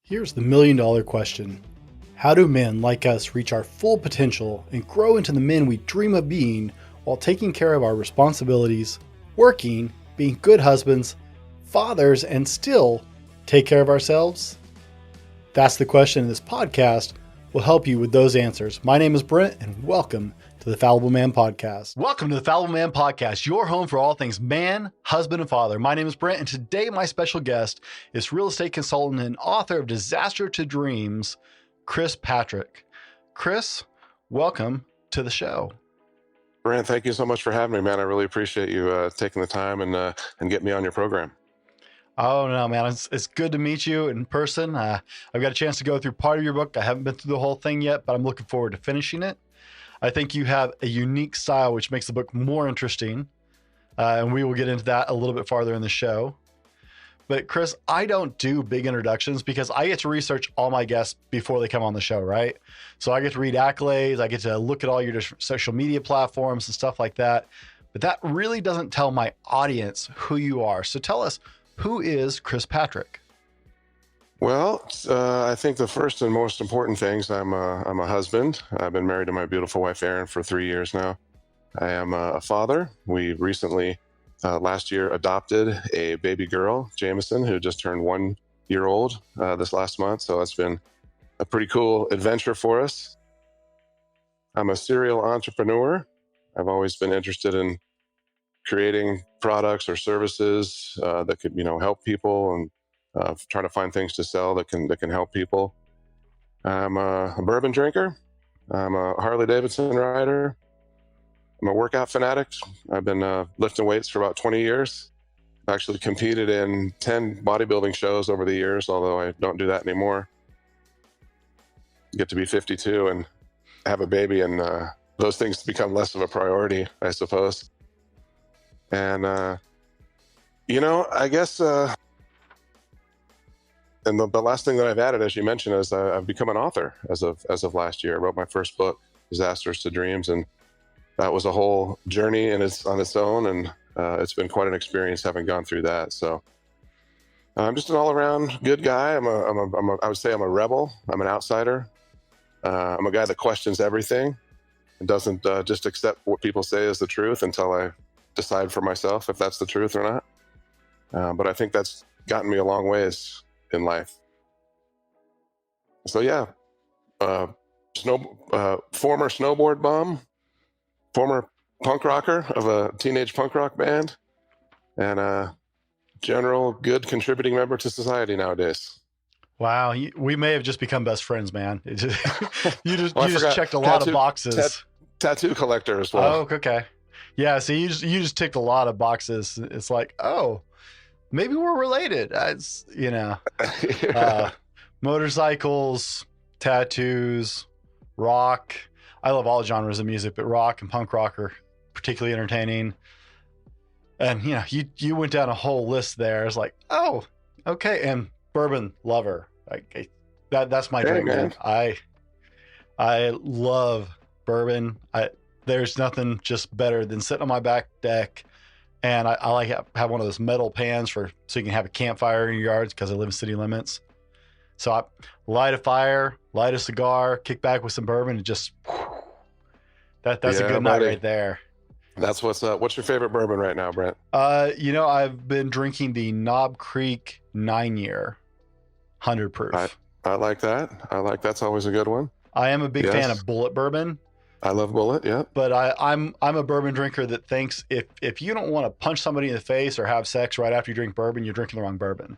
Here's the million-dollar question. How do men like us reach our full potential and grow into the men we dream of being while taking care of our responsibilities, working, being good husbands, fathers, and still take care of ourselves? That's the question, and this podcast will help you with those answers. My name is Brent, and welcome to the Fallible Man Podcast. Welcome to the Fallible Man Podcast, your home for all things man, husband, and father. My name is Brent, and today my special guest is real estate consultant and author of Disaster to Dreams, Chris Patrick. Chris, welcome to the show. Brent, thank you so much for having me, man. I really appreciate you taking the time and getting me on your program. Oh, no, man. It's good to meet you in person. I've got a chance to go through part of your book. I haven't been through the whole thing yet, but I'm looking forward to finishing it. I think you have a unique style, which makes the book more interesting. And we will get into that a little bit farther in the show. But Chris, I don't do big introductions because I get to research all my guests before they come on the show, right? So I get to read accolades. I get to look at all your different social media platforms and stuff like that. But that really doesn't tell my audience who you are. So tell us, who is Chris Patrick? Well, I think the first and most important things, I'm a husband. I've been married to my beautiful wife, Erin, for 3 years now. I am a father. We recently, last year, adopted a baby girl, Jameson, who just turned 1 year old this last month. So it's been a pretty cool adventure for us. I'm a serial entrepreneur. I've always been interested in creating products or services that could, help people and trying to find things to sell that can help people. I'm a bourbon drinker. I'm a Harley Davidson rider. I'm a workout fanatic. I've been lifting weights for about 20 years. I've actually competed in 10 bodybuilding shows over the years, although I don't do that anymore. Get to be 52 and have a baby, and those things become less of a priority, I suppose. And, I guess... And the last thing that I've added, as you mentioned, is I've become an author as of last year. I wrote my first book, Disasters to Dreams, and that was a whole journey on its own, and it's been quite an experience having gone through that. So I'm just an all-around good guy. I would say I'm a rebel. I'm an outsider. I'm a guy that questions everything and doesn't just accept what people say is the truth until I decide for myself if that's the truth or not. But I think that's gotten me a long ways in life. So yeah, former snowboard bum, former punk rocker of a teenage punk rock band, and a general good contributing member to society nowadays. Wow, we may have just become best friends, man. You just checked a lot of boxes. Tattoo collector as well. Oh, okay. Yeah, so you just ticked a lot of boxes. It's like, oh, maybe we're related. Motorcycles, tattoos, rock. I love all genres of music, but rock and punk rock are particularly entertaining. And you went down a whole list there. It's like, oh, okay. And bourbon lover. That's my drink, man. I love bourbon. There's nothing just better than sitting on my back deck. And I like to have one of those metal pans so you can have a campfire in your yards because I live in city limits. So I light a fire, light a cigar, kick back with some bourbon, and just that's a good night right there. That's what's up. What's your favorite bourbon right now, Brent? I've been drinking the Knob Creek 9-year 100 proof. I like that. That's always a good one. I am a big fan of Bullet bourbon. I love Bullet, yeah. But I'm a bourbon drinker that thinks if you don't want to punch somebody in the face or have sex right after you drink bourbon, you're drinking the wrong bourbon.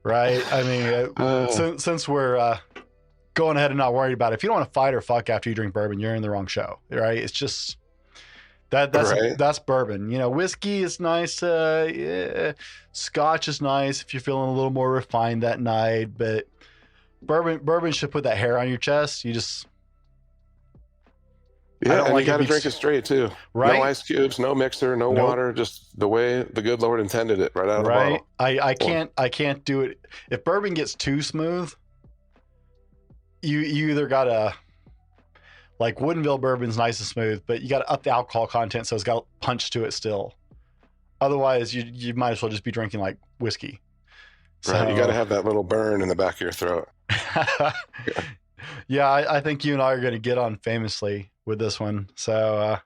Right? I mean, since we're going ahead and not worried about it, if you don't want to fight or fuck after you drink bourbon, you're in the wrong show, right? It's just that's bourbon. Whiskey is nice. Scotch is nice if you're feeling a little more refined that night, but bourbon should put that hair on your chest. You just you got to drink it straight too. Right? No ice cubes, no mixer, no water, just the way the good Lord intended it, right out of the bottle. I can't do it. If bourbon gets too smooth, you either gotta, like, Woodinville bourbon's nice and smooth, but you gotta up the alcohol content so it's got punch to it still. Otherwise, you might as well just be drinking like whiskey. Right. You got to So have that little burn in the back of your throat. yeah, I think you and I are going to get on famously with this one. So, That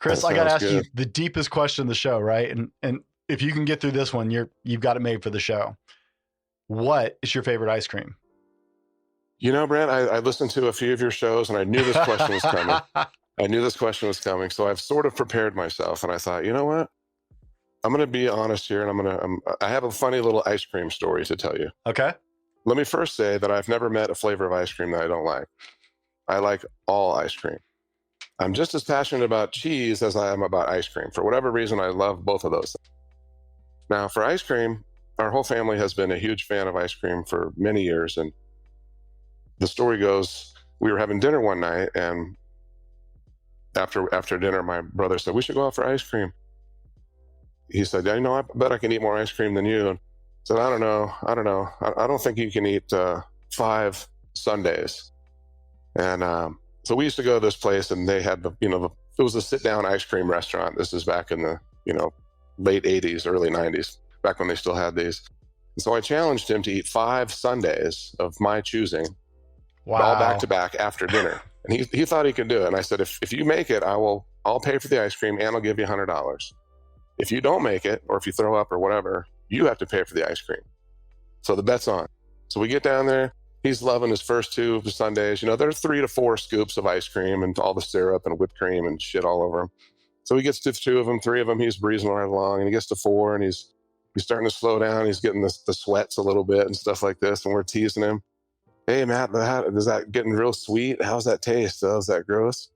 Chris, I got to sounds ask you good. the deepest question of the show, right? And if you can get through this one, you've got it made for the show. What is your favorite ice cream? Brent, I listened to a few of your shows and I knew this question was coming. I knew this question was coming. So I've sort of prepared myself and I thought, you know what? I'm going to be honest here and I have a funny little ice cream story to tell you. Okay. Let me first say that I've never met a flavor of ice cream that I don't like. I like all ice cream. I'm just as passionate about cheese as I am about ice cream. For whatever reason, I love both of those. Now, for ice cream, our whole family has been a huge fan of ice cream for many years. And the story goes, we were having dinner one night, and after dinner, my brother said, we should go out for ice cream. He said, yeah, I bet I can eat more ice cream than you. And I said, I don't know. I don't think you can eat 5 sundaes. And so we used to go to this place, and they had it was a sit-down ice cream restaurant. This is back in the late 80s, early 90s, back when they still had these. And so I challenged him to eat 5 sundaes of my choosing, all back to back after dinner. And he thought he could do it. And I said, if you make it, I'll pay for the ice cream and I'll give you $100. If you don't make it, or if you throw up or whatever, you have to pay for the ice cream. So the bet's on. So we get down there. He's loving his first 2 sundaes. There are 3 to 4 scoops of ice cream and all the syrup and whipped cream and shit all over him. So he gets to 2 of them, 3 of them, he's breezing right along, and he gets to 4, and he's starting to slow down. He's getting the sweats a little bit and stuff like this, and we're teasing him. Hey, Matt, is that getting real sweet? How's that taste? Oh, is that gross?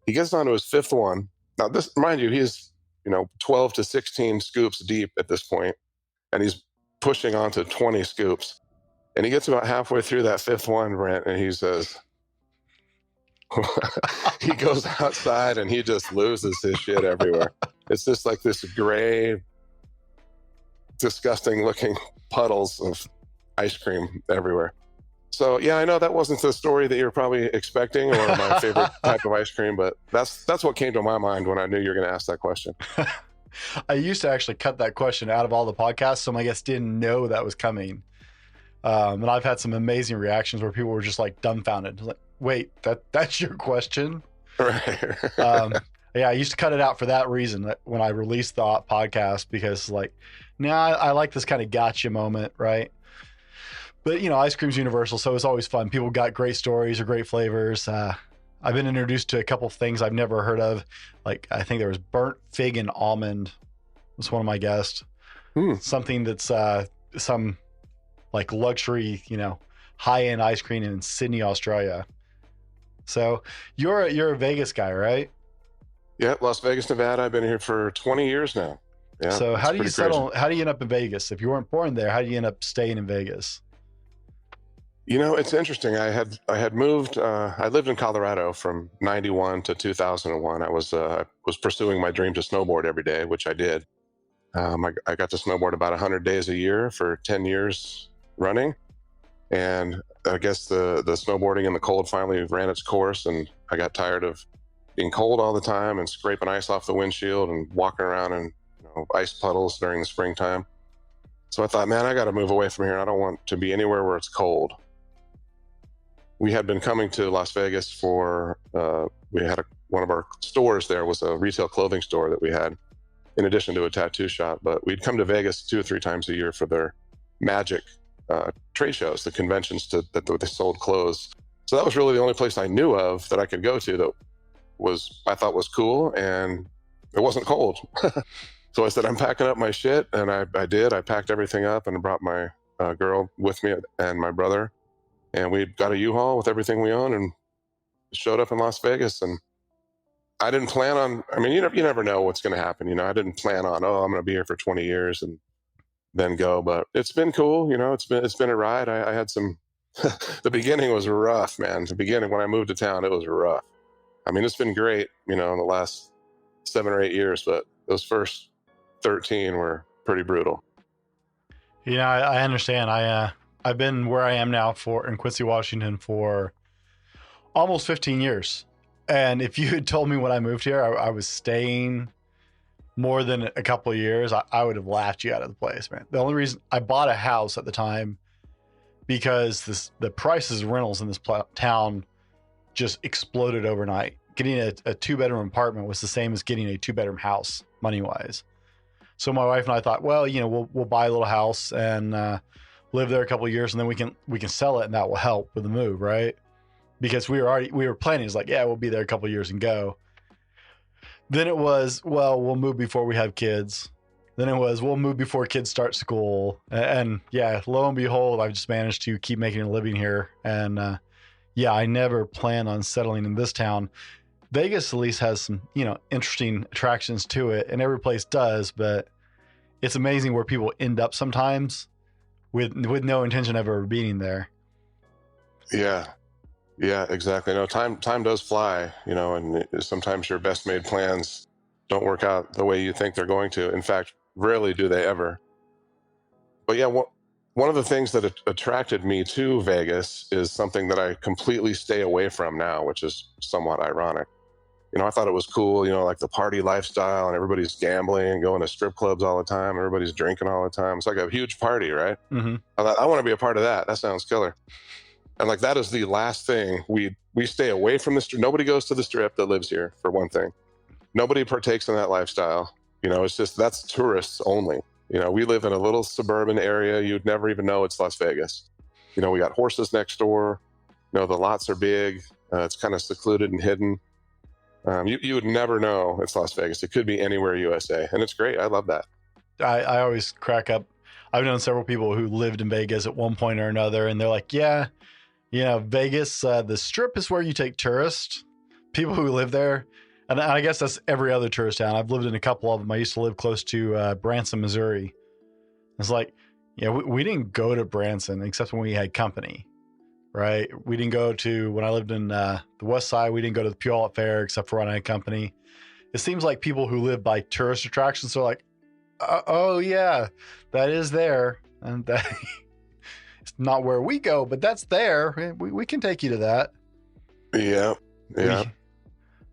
He gets on to his 5th one. Now, this, mind you, he's 12 to 16 scoops deep at this point, and he's pushing on to 20 scoops. And he gets about halfway through that 5th one, Brent, and he says, he goes outside and he just loses his shit everywhere. It's just like this gray, disgusting looking puddles of ice cream everywhere. So yeah, I know that wasn't the story that you're probably expecting or my favorite type of ice cream, but that's what came to my mind when I knew you were going to ask that question. I used to actually cut that question out of all the podcasts, so my guests didn't know that was coming. And I've had some amazing reactions where people were just like dumbfounded. Like, wait, that's your question? Right. Yeah, I used to cut it out for that reason when I released the podcast, because I like this kind of gotcha moment, right? But ice cream's universal, so it's always fun. People got great stories or great flavors. I've been introduced to a couple of things I've never heard of. Like, I think there was burnt fig and almond was one of my guests. Something that's some like luxury, high-end ice cream in Sydney, Australia. So you're a Vegas guy, right? Yeah, Las Vegas, Nevada. I've been here for 20 years now. Yeah. So how do you settle? Crazy. How do you end up in Vegas? If you weren't born there, how do you end up staying in Vegas? It's interesting. I had moved. I lived in Colorado from 91 to 2001. I was pursuing my dream to snowboard every day, which I did. I got to snowboard about 100 days a year for 10 years running. And I guess the snowboarding in the cold finally ran its course, and I got tired of being cold all the time and scraping ice off the windshield and walking around in ice puddles during the springtime. So I thought, man, I got to move away from here. I don't want to be anywhere where it's cold. We had been coming to Las Vegas for, we had one of our stores there was a retail clothing store that we had, in addition to a tattoo shop. But we'd come to Vegas 2 or 3 times a year for their magic trade shows, the conventions that they sold clothes. So that was really the only place I knew of that I could go to that I thought was cool, and it wasn't cold. So I said, I'm packing up my shit, and I did. I packed everything up and brought my girl with me and my brother, and we got a U-Haul with everything we own and showed up in Las Vegas. And I didn't plan on, you never know what's going to happen. I didn't plan on, I'm going to be here for 20 years and then go, but it's been cool. It's been a ride. I had some, the beginning was rough, man. The beginning, when I moved to town, it was rough. It's been great, in the last 7 or 8 years, but those first 13 were pretty brutal. I understand. I've been where I am now in Quincy, Washington for almost 15 years. And if you had told me when I moved here, I was staying more than a couple of years, I would have laughed you out of the place, man. The only reason I bought a house at the time because the prices of rentals in this town just exploded overnight. Getting a 2-bedroom apartment was the same as getting a 2-bedroom house money wise. So my wife and I thought, well, we'll buy a little house and live there a couple of years, and then we can sell it, and that will help with the move, right? Because we were planning. It's like, yeah, we'll be there a couple of years and go. Then it was, well, we'll move before we have kids. Then it was, we'll move before kids start school. And yeah, lo and behold, I've just managed to keep making a living here. And yeah, I never plan on settling in this town. Vegas at least has some, interesting attractions to it, and every place does, but it's amazing where people end up sometimes with no intention of ever being there. Yeah. Yeah, exactly. No, time does fly, and sometimes your best made plans don't work out the way you think they're going to. In fact, rarely do they ever. But yeah, one of the things that attracted me to Vegas is something that I completely stay away from now, which is somewhat ironic. I thought it was cool, like the party lifestyle, and everybody's gambling and going to strip clubs all the time. Everybody's drinking all the time. It's like a huge party, right? Mm-hmm. I thought, I want to be a part of that. That sounds killer. And like, that is the last thing we stay away from the strip. Nobody goes to the strip that lives here, for one thing. Nobody partakes in that lifestyle. It's just, that's tourists only. We live in a little suburban area. You'd never even know it's Las Vegas. We got horses next door. The lots are big. It's kind of secluded and hidden. You would never know it's Las Vegas. It could be anywhere USA. And it's great. I love that. I always crack up. I've known several people who lived in Vegas at one point or another, and they're like, yeah, Vegas, the strip is where you take tourists, people who live there. And I guess that's every other tourist town. I've lived in a couple of them. I used to live close to Branson, Missouri. It's like, we didn't go to Branson except when we had company, right? We didn't go to, when I lived in the West Side, we didn't go to the Puyallup Fair except for when I had company. It seems like people who live by tourist attractions are like, oh yeah, that is there. And that it's not where we go, but that's there. We can take you to that. Yeah.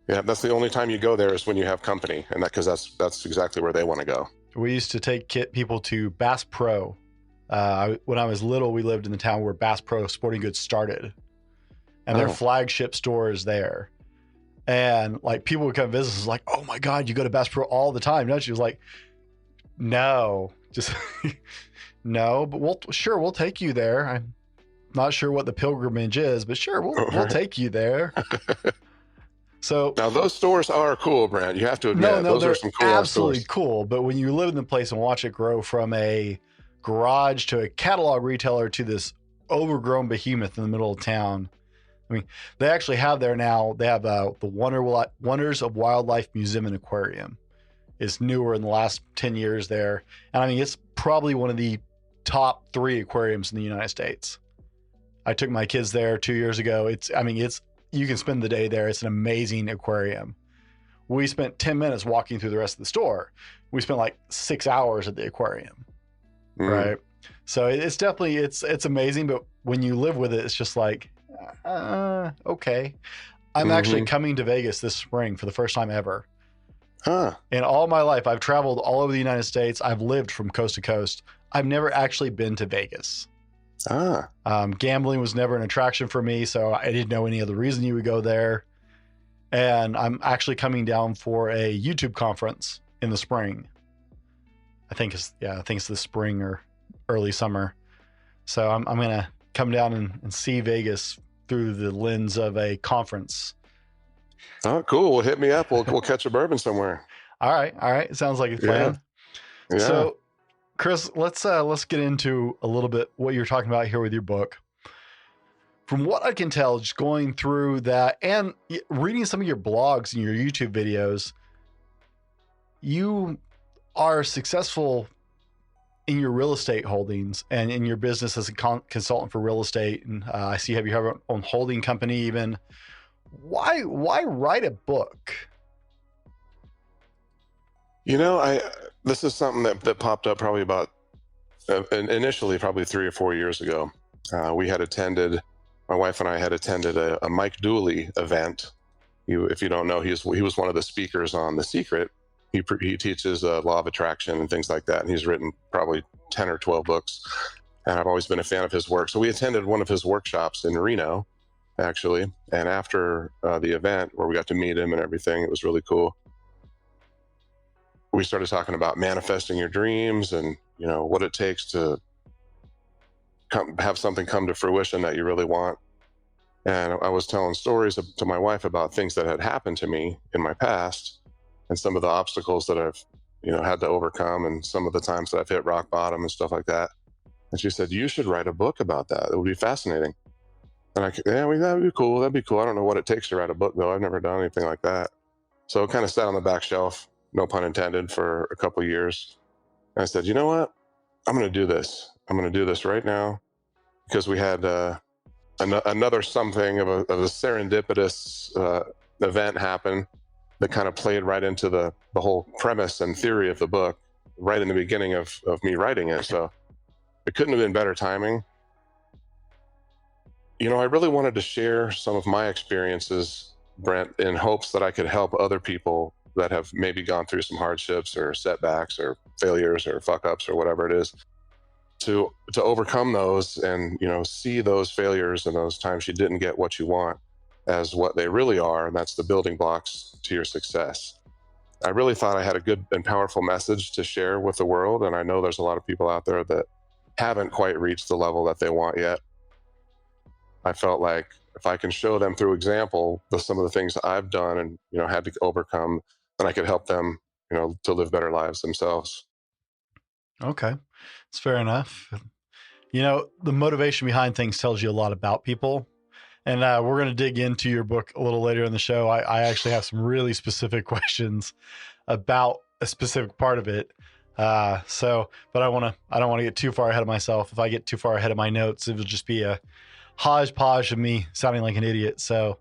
Yeah, that's the only time you go there is when you have company, and because that's exactly where they want to go. We used to take people to Bass Pro. When I was little, we lived in the town where Bass Pro Sporting Goods started, and their flagship store is there. And like, people would come visit us, like, oh my God, you go to Bass Pro all the time, don't you? It was like, no, just no, but we'll take you there. I'm not sure what the pilgrimage is, but sure, we'll take you there. So now those stores are cool, Brent. You have to admit, those are some cool absolutely stores. Cool. But when you live in the place and watch it grow from a garage to a catalog retailer to this overgrown behemoth in the middle of town, I mean, they actually have there now. They have the Wonders of Wildlife Museum and Aquarium. It's newer in the last 10 years there, and I mean, it's probably one of the top 3 aquariums in the United States. I took my kids there 2 years ago. You can spend the day there. It's an amazing aquarium. We spent 10 minutes walking through the rest of the store. We spent like 6 hours at the aquarium, right? So it's definitely, it's amazing, but when you live with it, it's just like, okay. I'm actually coming to Vegas this spring for the first time ever. In all my life, I've traveled all over the United States. I've lived from coast to coast. I've never actually been to Vegas. Gambling was never an attraction for me, so I didn't know any other reason you would go there. And I'm actually coming down for a YouTube conference in the spring. I think it's the spring or early summer. So I'm gonna come down and see Vegas through the lens of a conference. Oh, cool. Well, hit me up. We'll catch a bourbon somewhere. All right. Sounds like a plan. Yeah. So, Chris, let's get into a little bit what you're talking about here with your book. From what I can tell, just going through that and reading some of your blogs and your YouTube videos, you are successful in your real estate holdings and in your business as a consultant for real estate. And I see you have your own holding company even. Why write a book? This is something that popped up probably about initially probably 3 or 4 years ago. My wife and I had attended a Mike Dooley event. If you don't know, he was one of the speakers on The Secret. He teaches law of attraction and things like that. And he's written probably 10 or 12 books. And I've always been a fan of his work. So we attended one of his workshops in Reno, actually. And after the event where we got to meet him and everything, it was really cool. We started talking about manifesting your dreams and, what it takes to have something come to fruition that you really want. And I was telling stories to my wife about things that had happened to me in my past and some of the obstacles that I've, had to overcome and some of the times that I've hit rock bottom and stuff like that. And she said, you should write a book about that. It would be fascinating. And that'd be cool. That'd be cool. I don't know what it takes to write a book, though. I've never done anything like that. So it kind of sat on the back shelf, no pun intended, for a couple of years. And I said, you know what? I'm going to do this. I'm going to do this right now, because we had another something of a serendipitous event happen that kind of played right into the whole premise and theory of the book right in the beginning of me writing it. So it couldn't have been better timing. I really wanted to share some of my experiences, Brent, in hopes that I could help other people that have maybe gone through some hardships or setbacks or failures or fuck ups or whatever it is, to overcome those and, see those failures and those times you didn't get what you want as what they really are. And that's the building blocks to your success. I really thought I had a good and powerful message to share with the world. And I know there's a lot of people out there that haven't quite reached the level that they want yet. I felt like if I can show them through example some of the things I've done and, had to overcome, then I could help them, to live better lives themselves. Okay. It's fair enough. The motivation behind things tells you a lot about people. And we're going to dig into your book a little later in the show. I actually have some really specific questions about a specific part of it. But I don't want to get too far ahead of myself. If I get too far ahead of my notes, it will just be a hodgepodge of me sounding like an idiot. So,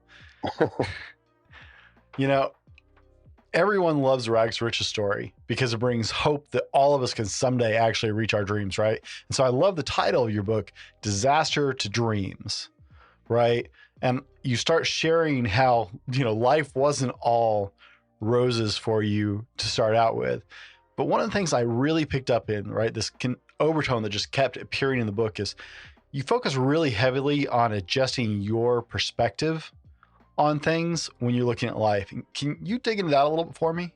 everyone loves Rags to Riches story because it brings hope that all of us can someday actually reach our dreams, right? And so I love the title of your book, Disaster to Dreams, right? And you start sharing how, life wasn't all roses for you to start out with. But one of the things I really picked up in, right, this overtone that just kept appearing in the book is you focus really heavily on adjusting your perspective on things when you're looking at life. Can you dig into that a little bit for me?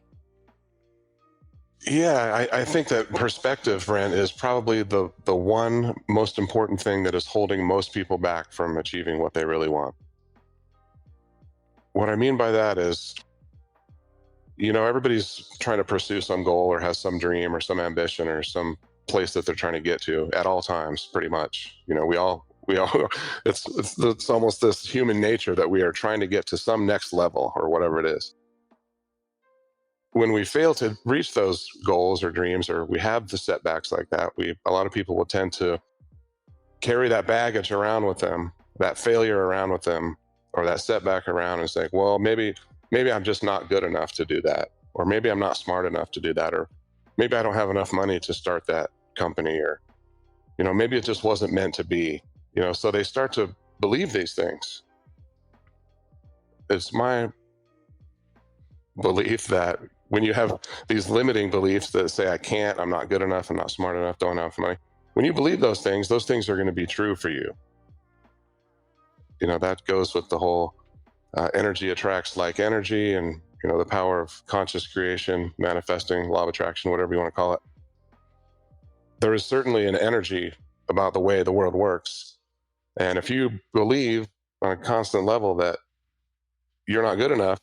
Yeah, I think that perspective, Brent, is probably the one most important thing that is holding most people back from achieving what they really want. What I mean by that is, everybody's trying to pursue some goal or has some dream or some ambition or some place that they're trying to get to at all times, pretty much. We all it's almost this human nature that we are trying to get to some next level or whatever it is. When we fail to reach those goals or dreams, or we have the setbacks like that, a lot of people will tend to carry that baggage around with them, that failure around with them, or that setback around, and say, well, maybe I'm just not good enough to do that, or maybe I'm not smart enough to do that, or maybe I don't have enough money to start that company, or maybe it just wasn't meant to be. So they start to believe these things. It's my belief that when you have these limiting beliefs that say, I can't, I'm not good enough, I'm not smart enough, don't have enough money. When you believe those things are going to be true for you. That goes with the whole energy attracts like energy, and, the power of conscious creation, manifesting, law of attraction, whatever you want to call it. There is certainly an energy about the way the world works. And if you believe on a constant level that you're not good enough,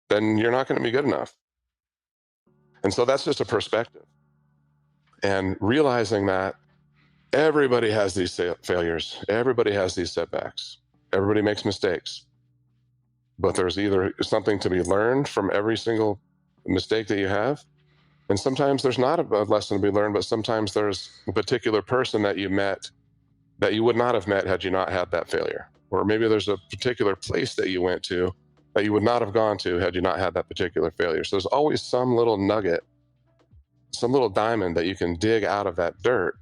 then you're not going to be good enough. And so that's just a perspective. And realizing that everybody has these failures, everybody has these setbacks, everybody makes mistakes. But there's either something to be learned from every single mistake that you have, and sometimes there's not a lesson to be learned, but sometimes there's a particular person that you met that you would not have met had you not had that failure. Or maybe there's a particular place that you went to that you would not have gone to had you not had that particular failure. So there's always some little nugget, some little diamond that you can dig out of that dirt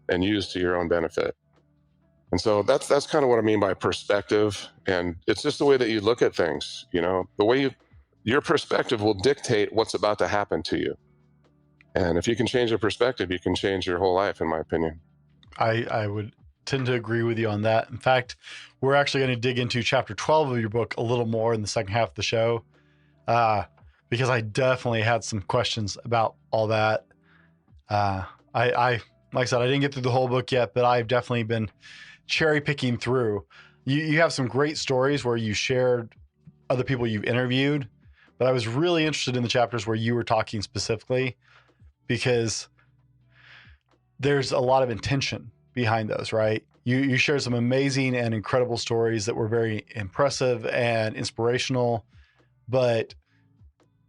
and use to your own benefit. And so that's kind of what I mean by perspective. And it's just the way that you look at things. The way your perspective will dictate what's about to happen to you. And if you can change your perspective, you can change your whole life, in my opinion. I would tend to agree with you on that. In fact, we're actually going to dig into chapter 12 of your book a little more in the second half of the show, because I definitely had some questions about all that. I like I said, I didn't get through the whole book yet, but I've definitely been cherry picking through. You have some great stories where you shared other people you've interviewed, but I was really interested in the chapters where you were talking specifically, because there's a lot of intention behind those, right? You shared some amazing and incredible stories that were very impressive and inspirational, but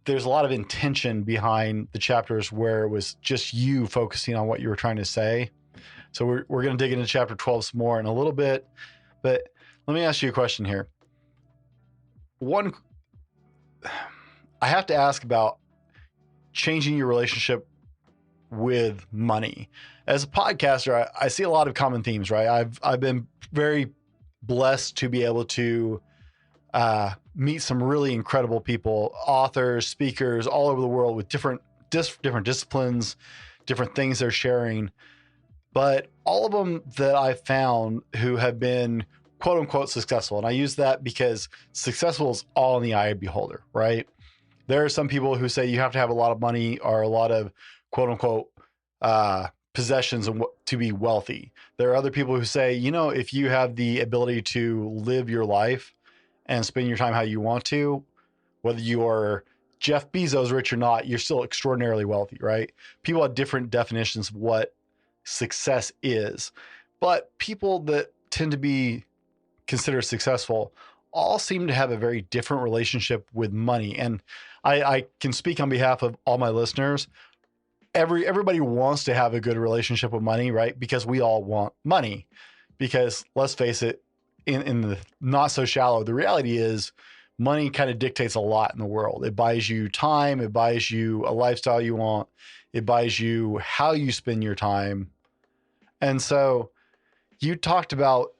there's a lot of intention behind the chapters where it was just you focusing on what you were trying to say. So we're going to dig into chapter 12 some more in a little bit, but let me ask you a question here. One, I have to ask about changing your relationship with money. As a podcaster, I see a lot of common themes, right? I've been very blessed to be able to meet some really incredible people, authors, speakers all over the world with different disciplines, different things they're sharing. But all of them that I've found who have been quote unquote successful, and I use that because successful is all in the eye of the beholder, right? There are some people who say you have to have a lot of money or a lot of quote unquote possessions to be wealthy. There are other people who say, if you have the ability to live your life and spend your time how you want to, whether you are Jeff Bezos rich or not, you're still extraordinarily wealthy, right? People have different definitions of what success is, but people that tend to be considered successful all seem to have a very different relationship with money. And I can speak on behalf of all my listeners. Everybody wants to have a good relationship with money, right? Because we all want money. Because let's face it, in the not so shallow, the reality is money kind of dictates a lot in the world. It buys you time. It buys you a lifestyle you want. It buys you how you spend your time. And so you talked about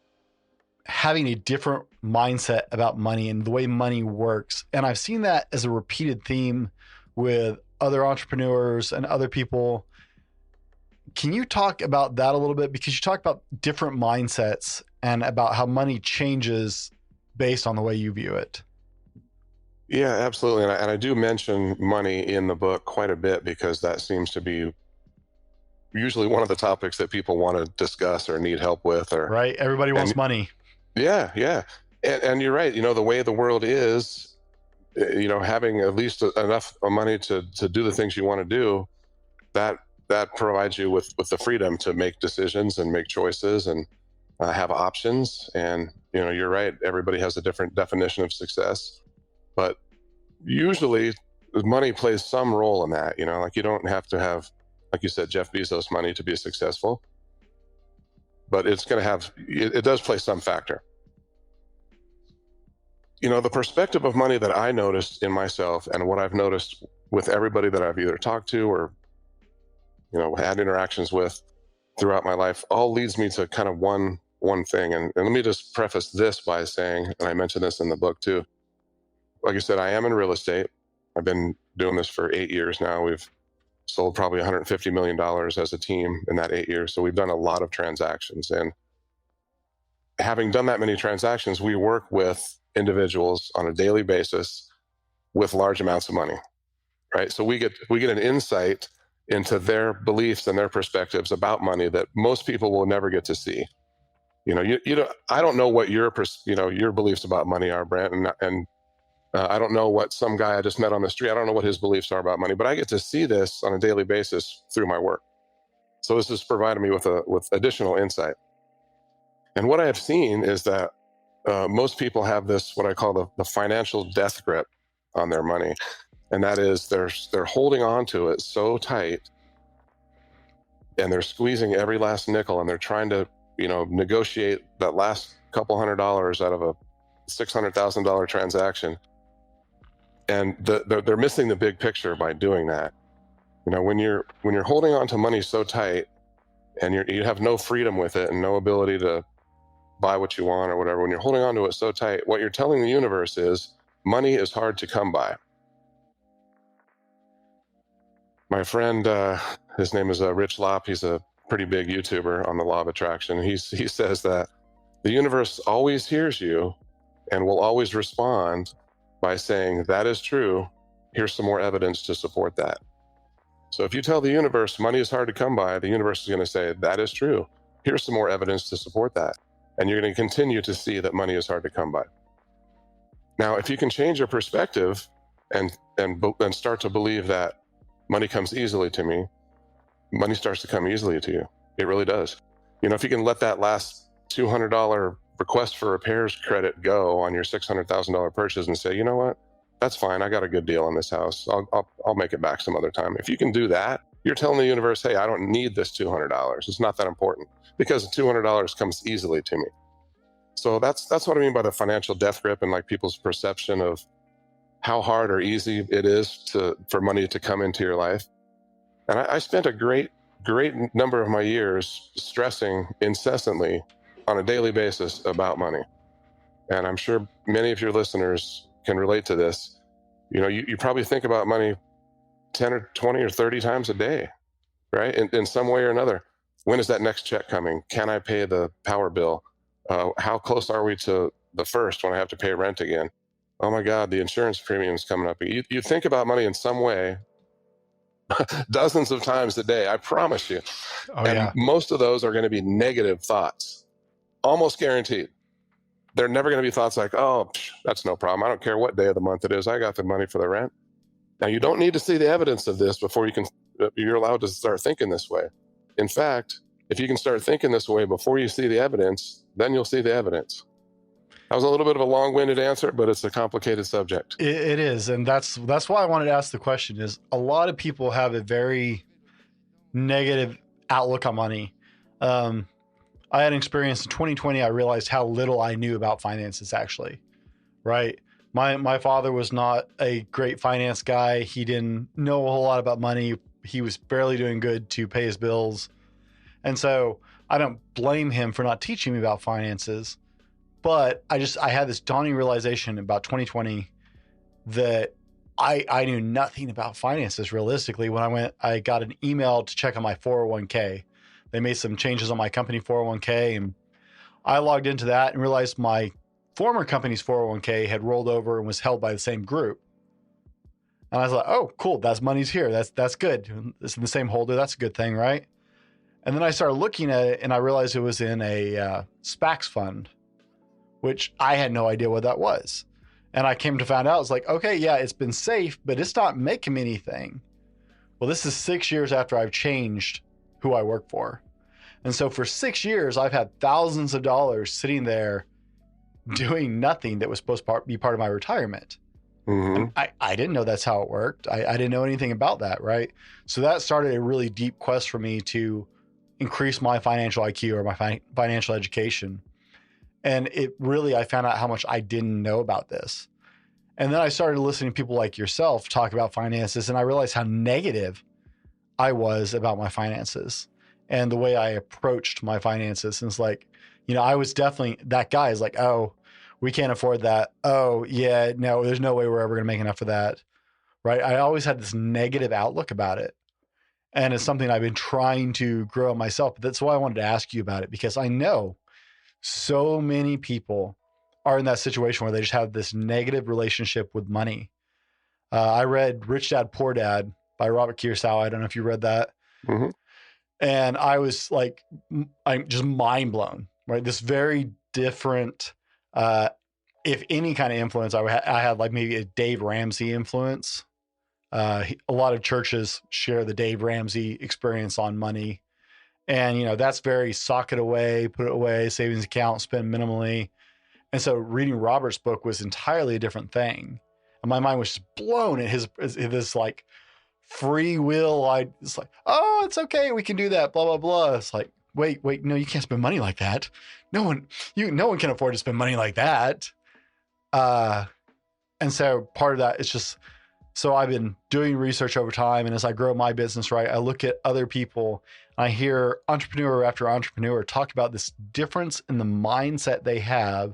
having a different mindset about money and the way money works. And I've seen that as a repeated theme with other entrepreneurs and other people. Can you talk about that a little bit? Because you talk about different mindsets and about how money changes based on the way you view it. Yeah, absolutely. And I do mention money in the book quite a bit because that seems to be usually one of the topics that people want to discuss or need help with. Right. Everybody wants money. Yeah. And you're right. The way the world is, having at least enough money to do the things you want to do, that provides you with the freedom to make decisions and make choices and have options. And, you're right. Everybody has a different definition of success, but usually money plays some role in that, like you don't have to have, like you said, Jeff Bezos money to be successful, but it's going to have, it does play some factor. The perspective of money that I noticed in myself and what I've noticed with everybody that I've either talked to or, had interactions with throughout my life all leads me to kind of one thing. And let me just preface this by saying, and I mentioned this in the book too, like I said, I am in real estate. I've been doing this for 8 years now. We've sold probably $150 million as a team in that 8 years. So we've done a lot of transactions. And having done that many transactions, we work with individuals on a daily basis with large amounts of money, right? So we get an insight into their beliefs and their perspectives about money that most people will never get to see. I don't know what your beliefs about money are, Brent, and I don't know what some guy I just met on the street, I don't know what his beliefs are about money, but I get to see this on a daily basis through my work. So this has provided me with additional insight. And what I have seen is that most people have this, what I call the financial death grip on their money. And that is they're holding on to it so tight and they're squeezing every last nickel and they're trying to, negotiate that last couple $100 out of a $600,000 transaction. And they're missing the big picture by doing that. When you're holding on to money so tight and you have no freedom with it and no ability to buy what you want or whatever, when you're holding on to it so tight, what you're telling the universe is money is hard to come by. My friend, his name is Rich Lopp. He's a pretty big YouTuber on the law of attraction. He says that the universe always hears you and will always respond by saying, that is true. Here's some more evidence to support that. So if you tell the universe money is hard to come by, the universe is going to say, that is true. Here's some more evidence to support that. And you're going to continue to see that money is hard to come by. Now, if you can change your perspective and start to believe that money comes easily to me, money starts to come easily to you. It really does. If you can let that last $200 request for repairs credit go on your $600,000 purchase and say, you know what, that's fine. I got a good deal on this house. I'll make it back some other time. If you can do that, you're telling the universe, hey, I don't need this $200. It's not that important because $200 comes easily to me. So that's what I mean by the financial death grip and like people's perception of how hard or easy it is for money to come into your life. And I spent a great number of my years stressing incessantly on a daily basis about money. And I'm sure many of your listeners can relate to this. You probably think about money 10 or 20 or 30 times a day, right? In some way or another. When is that next check coming? Can I pay the power bill? How close are we to the first when I have to pay rent again? Oh my God, the insurance premium's coming up. You think about money in some way dozens of times a day, I promise you. Oh, and yeah. most of those are going to be negative thoughts, almost guaranteed. They're never going to be thoughts like, oh, that's no problem. I don't care what day of the month it is. I got the money for the rent. Now, you don't need to see the evidence of this before you're allowed to start thinking this way. In fact, if you can start thinking this way before you see the evidence, then you'll see the evidence. That was a little bit of a long-winded answer, but it's a complicated subject. It is. And that's why I wanted to ask the question is a lot of people have a very negative outlook on money. I had an experience in 2020. I realized how little I knew about finances actually, right? My father was not a great finance guy. He didn't know a whole lot about money. He was barely doing good to pay his bills. And so I don't blame him for not teaching me about finances. But I had this dawning realization about 2020 that I knew nothing about finances realistically. When I got an email to check on my 401k. They made some changes on my company 401k, and I logged into that and realized my former company's 401k had rolled over and was held by the same group. And I was like, oh, cool, that's money's here. That's good. It's in the same holder. That's a good thing, right? And then I started looking at it, and I realized it was in a SPACs fund, which I had no idea what that was. And I came to find out, it's like, okay, yeah, it's been safe, but it's not making me anything. Well, this is 6 years after I've changed who I work for. And so for 6 years, I've had thousands of dollars sitting there doing nothing that was supposed to be part of my retirement. Mm-hmm. And I didn't know that's how it worked. I didn't know anything about that, right? So that started a really deep quest for me to increase my financial IQ or my financial education. And I found out how much I didn't know about this. And then I started listening to people like yourself talk about finances, and I realized how negative I was about my finances and the way I approached my finances. And it's like, I was definitely that guy is like, oh, we can't afford that. Oh yeah, no, there's no way we're ever going to make enough of that. Right. I always had this negative outlook about it. And it's something I've been trying to grow myself. But that's why I wanted to ask you about it, because I know so many people are in that situation where they just have this negative relationship with money. I read Rich Dad, Poor Dad by Robert Kiyosaki. I don't know if you read that. Mm-hmm. And I was like, I'm just mind blown, right? This very different, if any kind of influence I had like maybe a Dave Ramsey influence. A lot of churches share the Dave Ramsey experience on money. And, that's very sock it away, put it away, savings account, spend minimally. And so reading Robert's book was entirely a different thing. And my mind was just blown at this like free will. It's like, oh, it's okay. We can do that. Blah, blah, blah. It's like, wait, no, you can't spend money like that. No one can afford to spend money like that. And so part of that is just, so I've been doing research over time. And as I grow my business, right, I look at other people. I hear entrepreneur after entrepreneur talk about this difference in the mindset they have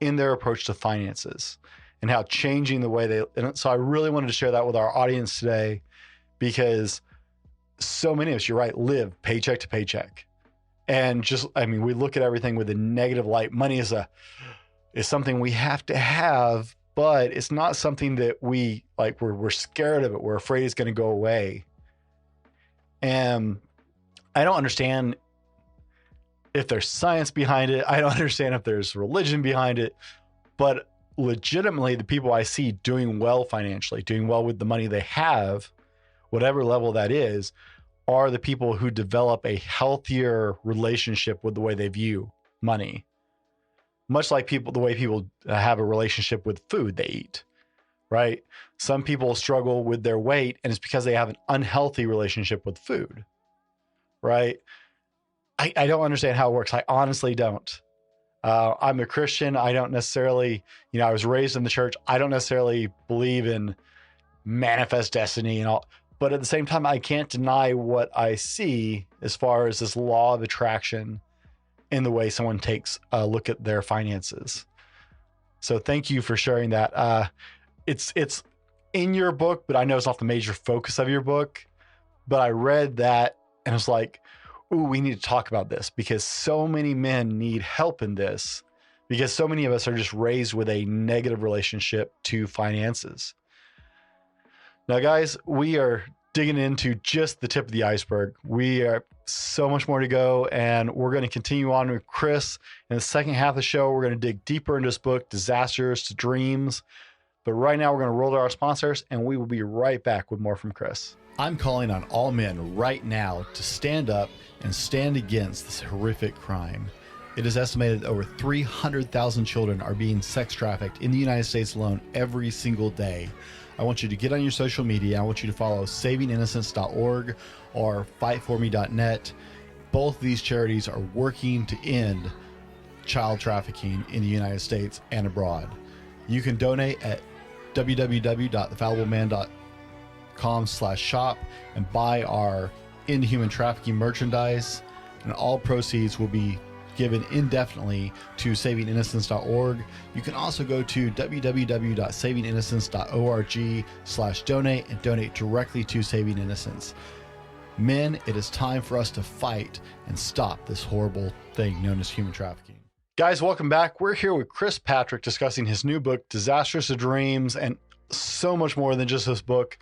in their approach to finances and how changing the way and so I really wanted to share that with our audience today, because so many of us, you're right, live paycheck to paycheck. And just, I mean, we look at everything with a negative light. Money is something we have to have, but it's not something that we're scared of it. We're afraid it's going to go away. And I don't understand if there's science behind it. I don't understand if there's religion behind it, but legitimately the people I see doing well financially, doing well with the money they have, whatever level that is, are the people who develop a healthier relationship with the way they view money. Much like the way people have a relationship with food they eat, right? Some people struggle with their weight, and it's because they have an unhealthy relationship with food, right? I don't understand how it works. I honestly don't. I'm a Christian. I don't necessarily, I was raised in the church. I don't necessarily believe in manifest destiny and all, but at the same time, I can't deny what I see as far as this law of attraction in the way someone takes a look at their finances. So thank you for sharing that. It's in your book, but I know it's not the major focus of your book, but I read that and it's like, ooh, we need to talk about this because so many men need help in this because so many of us are just raised with a negative relationship to finances. Now, guys, we are digging into just the tip of the iceberg. We are so much more to go, and we're going to continue on with Chris. In the second half of the show, we're going to dig deeper into this book, Disasters to Dreams. But right now, we're going to roll to our sponsors, and we will be right back with more from Chris. I'm calling on all men right now to stand up and stand against this horrific crime. It is estimated that over 300,000 children are being sex trafficked in the United States alone every single day. I want you to get on your social media. I want you to follow savinginnocence.org or fightforme.net. Both of these charities are working to end child trafficking in the United States and abroad. You can donate at www.thefallibleman.com/shop and buy our End Human Trafficking merchandise, and all proceeds will be given indefinitely to savinginnocence.org. You can also go to www.savinginnocence.org/donate and donate directly to Saving Innocence. Men, it is time for us to fight and stop this horrible thing known as human trafficking. Guys, welcome back. We're here with Chris Patrick discussing his new book, Disasters to Dreams, and so much more than just this book.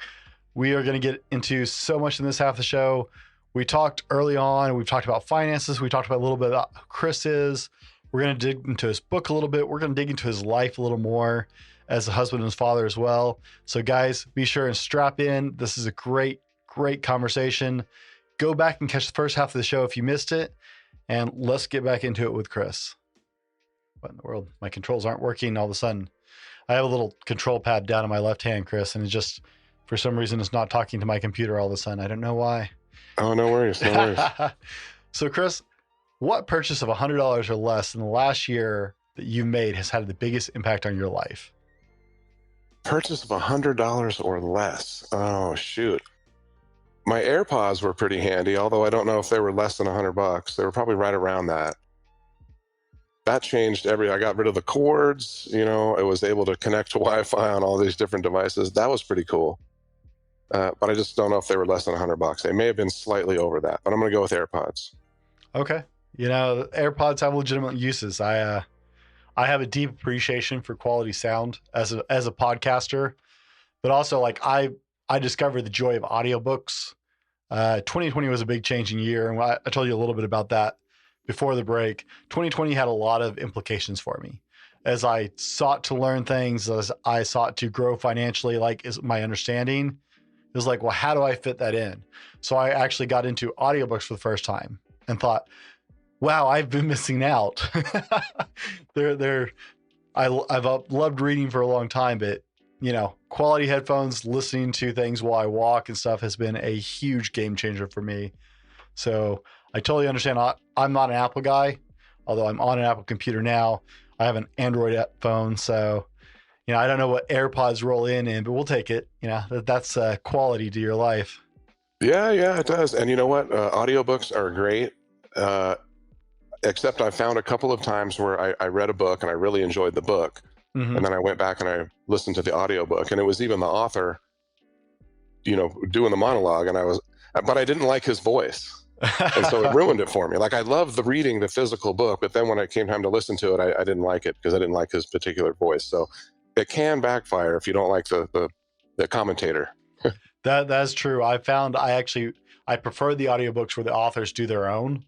We are going to get into so much in this half of the show. We talked early on, we've talked about finances. We talked about a little bit about who Chris is. We're going to dig into his book a little bit. We're going to dig into his life a little more as a husband and father as well. So guys, be sure and strap in. This is a great conversation. Go back and catch the first half of the show if you missed it. And let's get back into it with Chris. What in the world? My controls aren't working all of a sudden. I have a little control pad down on my left hand, Chris, and it just, for some reason, it's not talking to my computer all of a sudden. I don't know why. Oh, no worries. No worries. So, Chris, what purchase of $100 or less in the last year that you've made has had the biggest impact on your life? Purchase of $100 or less. Oh, shoot. My AirPods were pretty handy, although I don't know if they were less than $100. They were probably right around that. That changed I got rid of the cords, it was able to connect to Wi-Fi on all these different devices. That was pretty cool. But I just don't know if they were less than $100. They may have been slightly over that, but I'm going to go with AirPods. Okay. AirPods have legitimate uses. I have a deep appreciation for quality sound as a podcaster, but also I discovered the joy of audiobooks. 2020 was a big changing year. And I told you a little bit about that before the break. 2020 had a lot of implications for me as I sought to learn things, as I sought to grow financially, is my understanding. It was like, well, how do I fit that in? So I actually got into audiobooks for the first time and thought, wow, I've been missing out. I've loved reading for a long time, but quality headphones, listening to things while I walk and stuff has been a huge game changer for me. So I totally understand. I'm not an Apple guy, although I'm on an Apple computer now. I have an Android phone, so I don't know what AirPods roll in, but we'll take it. That's quality to your life. Yeah, it does. And you know what? Audiobooks are great, except I found a couple of times where I read a book and I really enjoyed the book. Mm-hmm. And then I went back and I listened to the audiobook, and it was even the author, doing the monologue, but I didn't like his voice. And so it ruined it for me. Like, I loved the reading the physical book, but then when it came time to listen to it, I didn't like it because I didn't like his particular voice. So it can backfire if you don't like the commentator. That's true. I found I prefer the audiobooks where the authors do their own.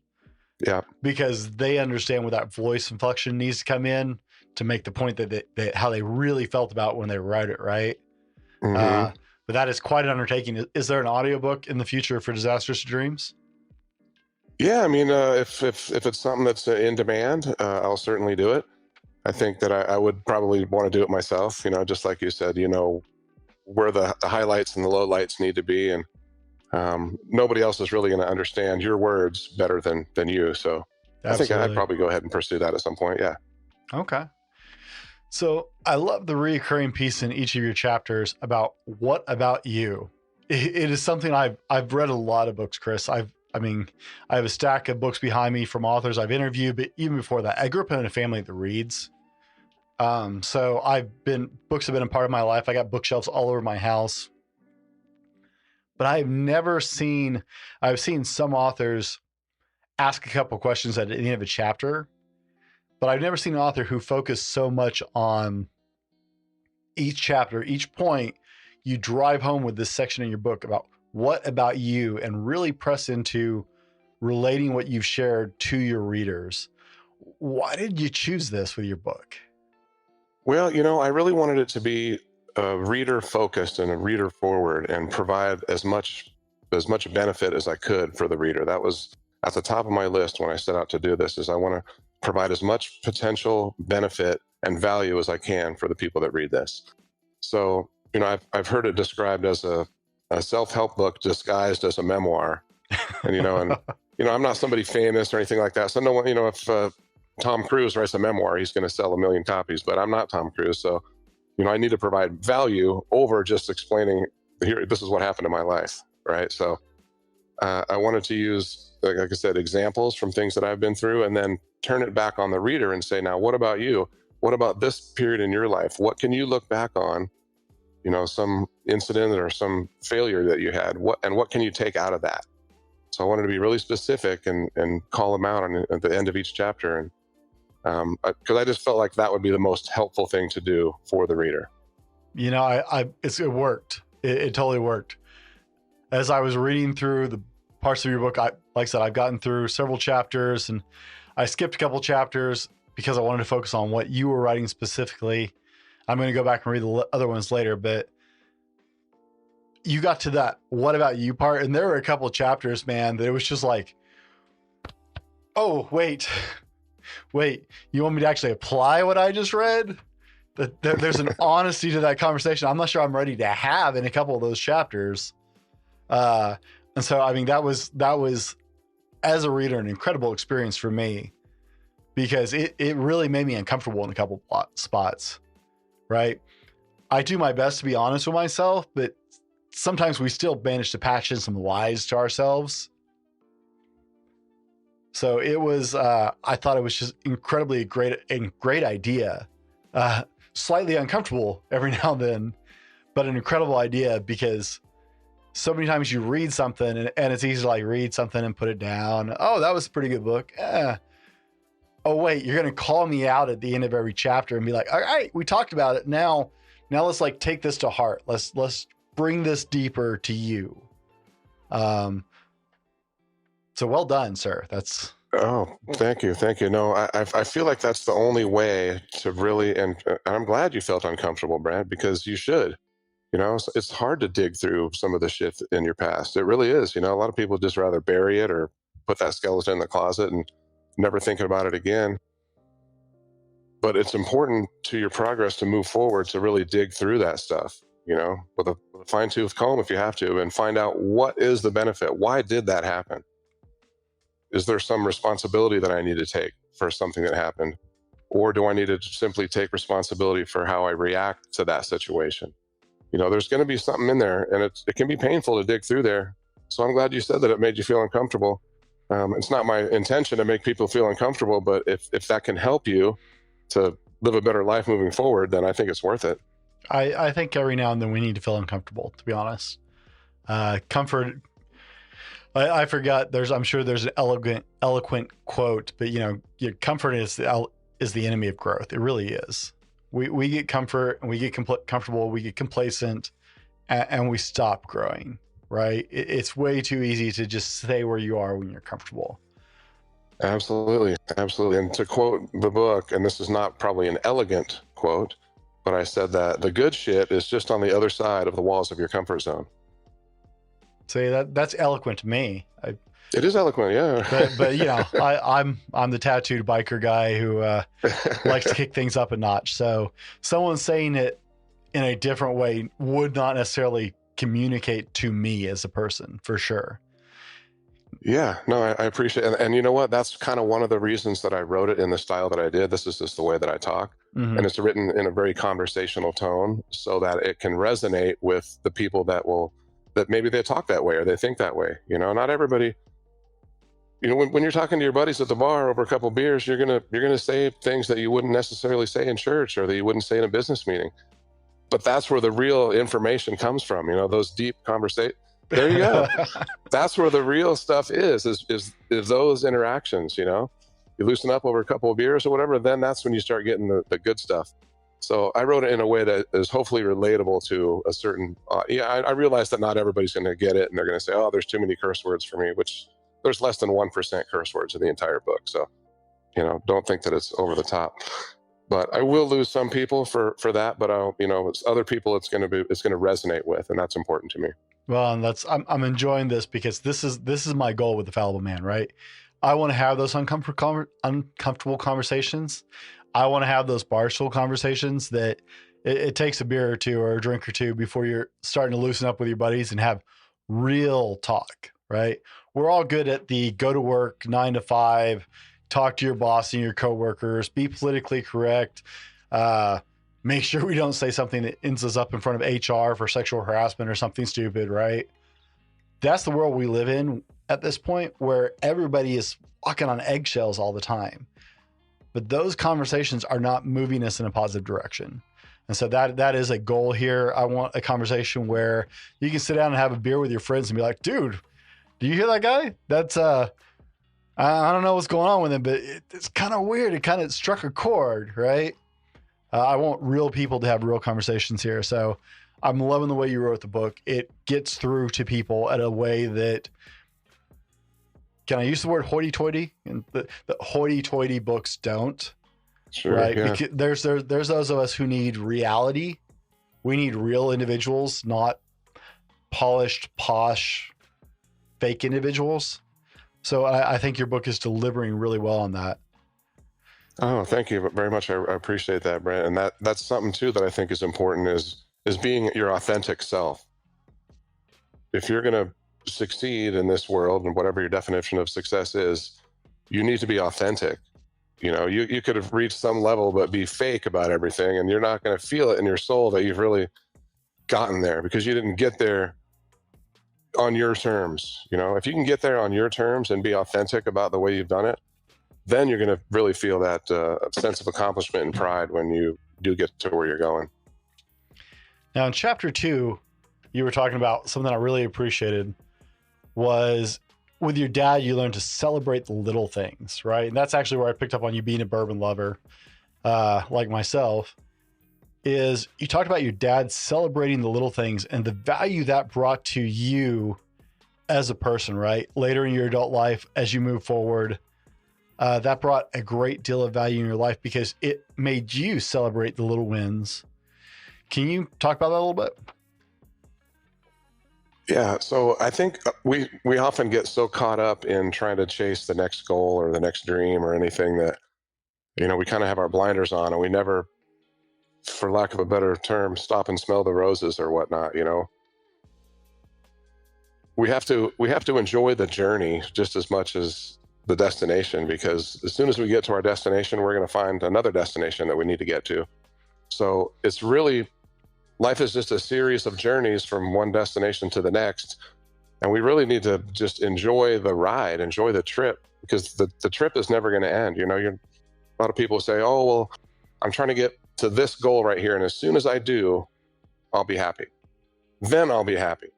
Yeah. Because they understand where that voice inflection needs to come in to make the point that how they really felt about when they write it, right? Mm-hmm. But that is quite an undertaking. Is there an audiobook in the future for Disastrous Dreams? Yeah, I mean, if it's something that's in demand, I'll certainly do it. I think that I would probably want to do it myself, just like you said, where the highlights and the lowlights need to be. And nobody else is really going to understand your words better than you. So absolutely. I think I'd probably go ahead and pursue that at some point. Yeah. Okay. So I love the recurring piece in each of your chapters about what about you. It is something I've read a lot of books, Chris. I have a stack of books behind me from authors I've interviewed, but even before that, I grew up in a family that reads. So books have been a part of my life. I got bookshelves all over my house, but I've seen some authors ask a couple questions at the end of a chapter, but I've never seen an author who focused so much on each chapter, each point you drive home with this section in your book about what about you, and really press into relating what you've shared to your readers. Why did you choose this with your book? Well, I really wanted it to be reader focused and a reader forward, and provide as much benefit as I could for the reader. That was at the top of my list when I set out to do this, is I want to provide as much potential benefit and value as I can for the people that read this. So, I've heard it described as a self-help book disguised as a memoir. And, I'm not somebody famous or anything like that. So no one, if Tom Cruise writes a memoir, he's going to sell 1 million copies, but I'm not Tom Cruise. So, I need to provide value over just explaining, here, this is what happened in my life. Right. So I wanted to use, like I said, examples from things that I've been through, and then turn it back on the reader and say, now, what about you? What about this period in your life? What can you look back on? Some incident or some failure that you had, what can you take out of that? So I wanted to be really specific and call them out at the end of each chapter. And because I just felt like that would be the most helpful thing to do for the reader. It worked. It totally worked. As I was reading through the parts of your book, like I said, I've gotten through several chapters, and I skipped a couple chapters because I wanted to focus on what you were writing specifically. I'm going to go back and read the other ones later, but you got to that what about you part, and there were a couple of chapters, man, that it was just like, oh, wait, you want me to actually apply what I just read? There's an honesty to that conversation I'm not sure I'm ready to have in a couple of those chapters. And so, that was, as a reader, an incredible experience for me, because it really made me uncomfortable in a couple spots. Right. I do my best to be honest with myself, but sometimes we still manage to patch in some lies to ourselves. So it was, I thought it was just incredibly great idea. Slightly uncomfortable every now and then, but an incredible idea, because so many times you read something and it's easy to like read something and put it down. Oh, that was a pretty good book. Oh, wait, you're going to call me out at the end of every chapter and be like, all right, we talked about it. Now let's like take this to heart. Let's bring this deeper to you. So well done, sir. Oh, thank you. No, I feel like that's the only way to really, and I'm glad you felt uncomfortable, Brad, because you should. It's hard to dig through some of the shit in your past. It really is. A lot of people just rather bury it or put that skeleton in the closet and never thinking about it again. But it's important to your progress to move forward, to really dig through that stuff, with a fine-tooth comb if you have to, and find out what is the benefit. Why did that happen? Is there some responsibility that I need to take for something that happened? Or do I need to simply take responsibility for how I react to that situation? There's going to be something in there, and it can be painful to dig through there. So I'm glad you said that it made you feel uncomfortable. It's not my intention to make people feel uncomfortable, but if that can help you to live a better life moving forward, then I think it's worth it. I think every now and then we need to feel uncomfortable, to be honest. Comfort. I forgot. I'm sure there's an eloquent quote, but your comfort is the enemy of growth. It really is. We get comfort and we get comfortable. We get complacent, and we stop growing. Right? It's way too easy to just stay where you are when you're comfortable. Absolutely. And to quote the book, and this is not probably an elegant quote, but I said that the good shit is just on the other side of the walls of your comfort zone. See, that's eloquent to me. It is eloquent, yeah. But I'm the tattooed biker guy who likes to kick things up a notch. So someone saying it in a different way would not necessarily communicate to me as a person, for sure. Yeah, no, I appreciate it. And you know what? That's kind of one of the reasons that I wrote it in the style that I did. This is just the way that I talk. Mm-hmm. And it's written in a very conversational tone so that it can resonate with the people that maybe they talk that way or they think that way. Not everybody, when you're talking to your buddies at the bar over a couple beers, you're gonna say things that you wouldn't necessarily say in church or that you wouldn't say in a business meeting. But that's where the real information comes from, those deep conversations. There you go. That's where the real stuff is those interactions, You loosen up over a couple of beers or whatever, then that's when you start getting the good stuff. So I wrote it in a way that is hopefully relatable to a certain, I realize that not everybody's going to get it and they're going to say, oh, there's too many curse words for me, which there's less than 1% curse words in the entire book. So, don't think that it's over the top. But I will lose some people for that, but it's other people it's going to resonate with, and that's important to me. Well, and I'm enjoying this because this is my goal with the Fallible Man, right? I want to have those uncomfortable conversations. I want to have those barstool conversations that it takes a beer or two or a drink or two before you're starting to loosen up with your buddies and have real talk, right? We're all good at the go to work 9 to 5, talk to your boss and your coworkers, be politically correct, make sure we don't say something that ends us up in front of HR for sexual harassment or something stupid, right? That's the world we live in at this point, where everybody is walking on eggshells all the time. But those conversations are not moving us in a positive direction. And so that is a goal here. I want a conversation where you can sit down and have a beer with your friends and be like, dude, do you hear that guy? That's, I don't know what's going on with him, but it's kind of weird. It kind of struck a chord, right? I want real people to have real conversations here. So I'm loving the way you wrote the book. It gets through to people at a way that, can I use the word hoity-toity? And the hoity-toity books don't. Sure, right? Yeah. Because there's those of us who need reality. We need real individuals, not polished, posh, fake individuals. So I think your book is delivering really well on that. Oh, thank you very much. I appreciate that, Brent. And that's something too that I think is important is being your authentic self. If you're going to succeed in this world and whatever your definition of success is, you need to be authentic. You could have reached some level, but be fake about everything. And you're not going to feel it in your soul that you've really gotten there because you didn't get there on your terms. If you can get there on your terms and be authentic about the way you've done it, then you're going to really feel that sense of accomplishment and pride when you do get to where you're going. Now, in chapter 2, you were talking about something I really appreciated was with your dad, you learned to celebrate the little things, right? And that's actually where I picked up on you being a bourbon lover, like myself, is you talked about your dad celebrating the little things and the value that brought to you as a person, right? Later in your adult life, as you move forward, that brought a great deal of value in your life because it made you celebrate the little wins. Can you talk about that a little bit? Yeah, so I think we often get so caught up in trying to chase the next goal or the next dream or anything that, we kind of have our blinders on and we never, for lack of a better term, stop and smell the roses or whatnot, We have to enjoy the journey just as much as the destination, because as soon as we get to our destination, we're going to find another destination that we need to get to. So it's really, life is just a series of journeys from one destination to the next. And we really need to just enjoy the ride, enjoy the trip, because the trip is never going to end. A lot of people say, oh, well, I'm trying to get to this goal right here. And as soon as I do, I'll be happy. Then I'll be happy.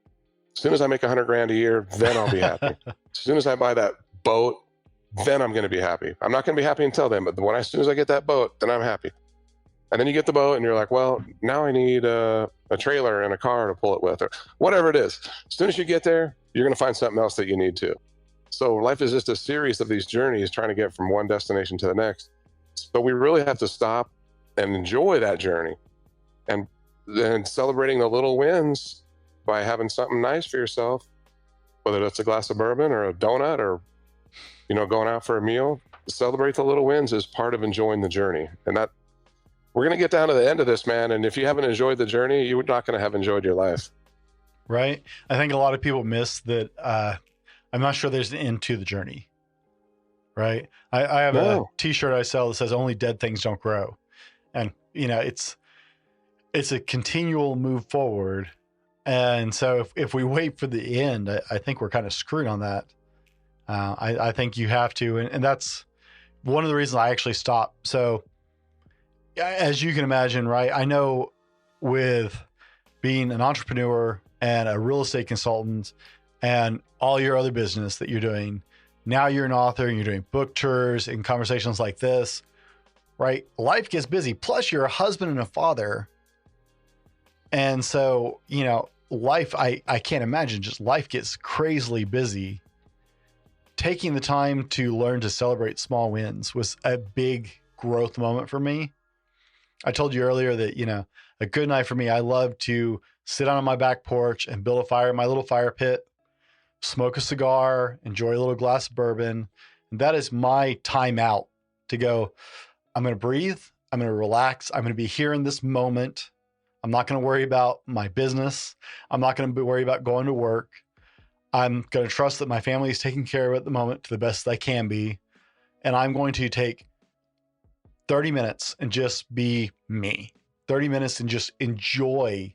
As soon as I make 100 grand a year, then I'll be happy. As soon as I buy that boat, then I'm going to be happy. I'm not going to be happy until then, but as soon as I get that boat, then I'm happy. And then you get the boat and you're like, well, now I need a trailer and a car to pull it with, or whatever it is. As soon as you get there, you're going to find something else that you need to. So life is just a series of these journeys trying to get from one destination to the next. But we really have to stop and enjoy that journey, and then celebrating the little wins by having something nice for yourself, whether it's a glass of bourbon or a donut or, going out for a meal. Celebrate the little wins is part of enjoying the journey. And that we're going to get down to the end of this, man. And if you haven't enjoyed the journey, you're not going to have enjoyed your life. Right. I think a lot of people miss that. I'm not sure there's an end to the journey. Right. I have a t-shirt I sell that says only dead things don't grow. And, it's a continual move forward. And so if we wait for the end, I think we're kind of screwed on that. I think you have to. And that's one of the reasons I actually stopped. So as you can imagine, right, I know with being an entrepreneur and a real estate consultant and all your other business that you're doing, now you're an author and you're doing book tours and conversations like this, right? Life gets busy. Plus you're a husband and a father. And so, life, I can't imagine, just life gets crazily busy. Taking the time to learn to celebrate small wins was a big growth moment for me. I told you earlier that, a good night for me, I love to sit on my back porch and build a fire in my little fire pit, smoke a cigar, enjoy a little glass of bourbon. And that is my time out to go, I'm going to breathe. I'm going to relax. I'm going to be here in this moment. I'm not going to worry about my business. I'm not going to worry about going to work. I'm going to trust that my family is taking care of it at the moment to the best they can be. And I'm going to take 30 minutes and just be me. 30 minutes and just enjoy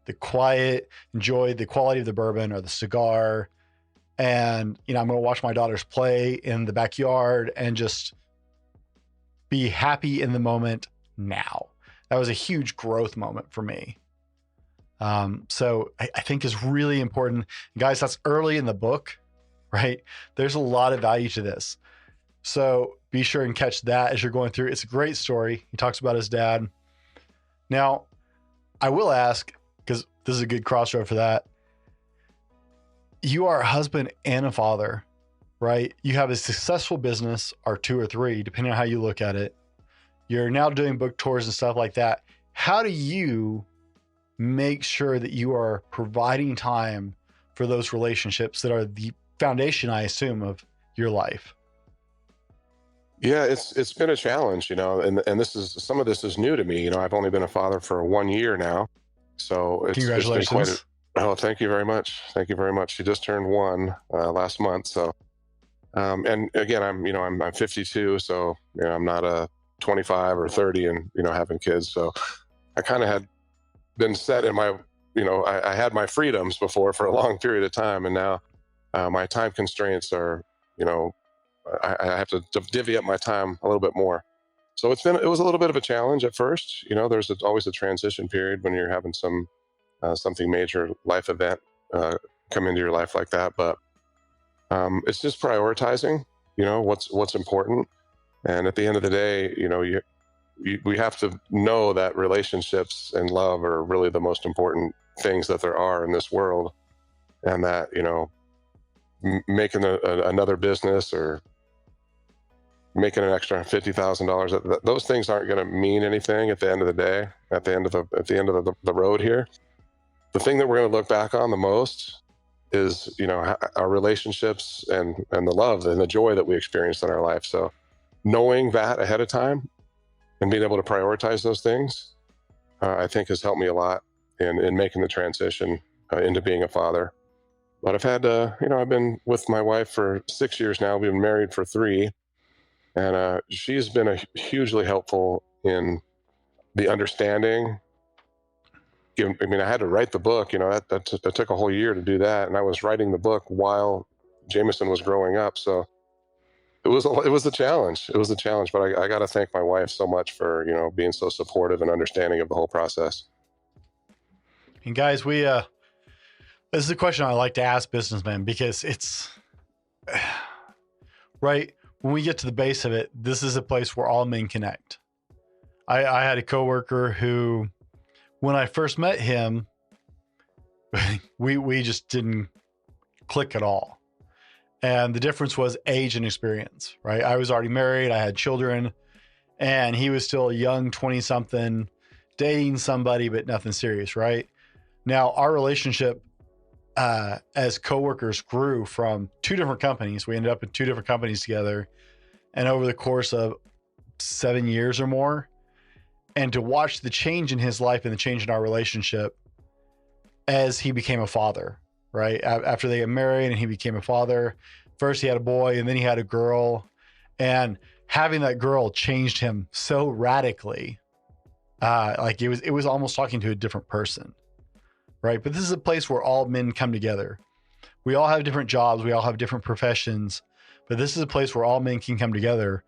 the quiet, enjoy the quality of the bourbon or the cigar. And, I'm going to watch my daughters play in the backyard and just be happy in the moment now. That was a huge growth moment for me. So I think is really important. Guys, that's early in the book, right? There's a lot of value to this. So be sure and catch that as you're going through. It's a great story. He talks about his dad. Now, I will ask, because this is a good crossroad for that. You are a husband and a father, right? You have a successful business, or two or three, depending on how you look at it. You're now doing book tours and stuff like that. How do you make sure that you are providing time for those relationships that are the foundation, I assume, of your life? Yeah, it's been a challenge, and some of this is new to me. I've only been a father for 1 year now. So Congratulations. It's been quite thank you very much. Thank you very much. She just turned 1 last month. So, and again, I'm 52, so I'm not a 25 or 30 and having kids. So I kind of had been set in my, I had my freedoms before for a long period of time, and now my time constraints are, I have to divvy up my time a little bit more. So it was a little bit of a challenge at first. There's always a transition period when you're having something major life event come into your life like that. But it's just prioritizing, what's important. And at the end of the day, we have to know that relationships and love are really the most important things that there are in this world. And that, making another business or making an extra $50,000, those things aren't going to mean anything at the end of the day, at the end of the road here. The thing that we're going to look back on the most is, our relationships and the love and the joy that we experienced in our life. So knowing that ahead of time and being able to prioritize those things, I think has helped me a lot in making the transition into being a father. But I've had, I've been with my wife for 6 years now. We've been married for 3. And she's been hugely helpful in the understanding. I had to write the book, that took a whole year to do that. And I was writing the book while Jameson was growing up. So it was a challenge. It was a challenge, but I got to thank my wife so much for, being so supportive and understanding of the whole process. And guys, we, This is a question I like to ask businessmen because it's right. When we get to the base of it, this is a place where all men connect. I had a coworker who, when I first met him, we just didn't click at all. And the difference was age and experience, right? I was already married. I had children, and he was still a young 20-something dating somebody, but nothing serious, right? Now, our relationship as coworkers grew from 2 different companies. We ended up in 2 different companies together. And over the course of 7 years or more, and to watch the change in his life and the change in our relationship as he became a father, right? After they got married and he became a father, first he had a boy and then he had a girl, and having that girl changed him so radically. Like it was almost talking to a different person, right? But this is a place where all men come together. We all have different jobs. We all have different professions, but this is a place where all men can come together.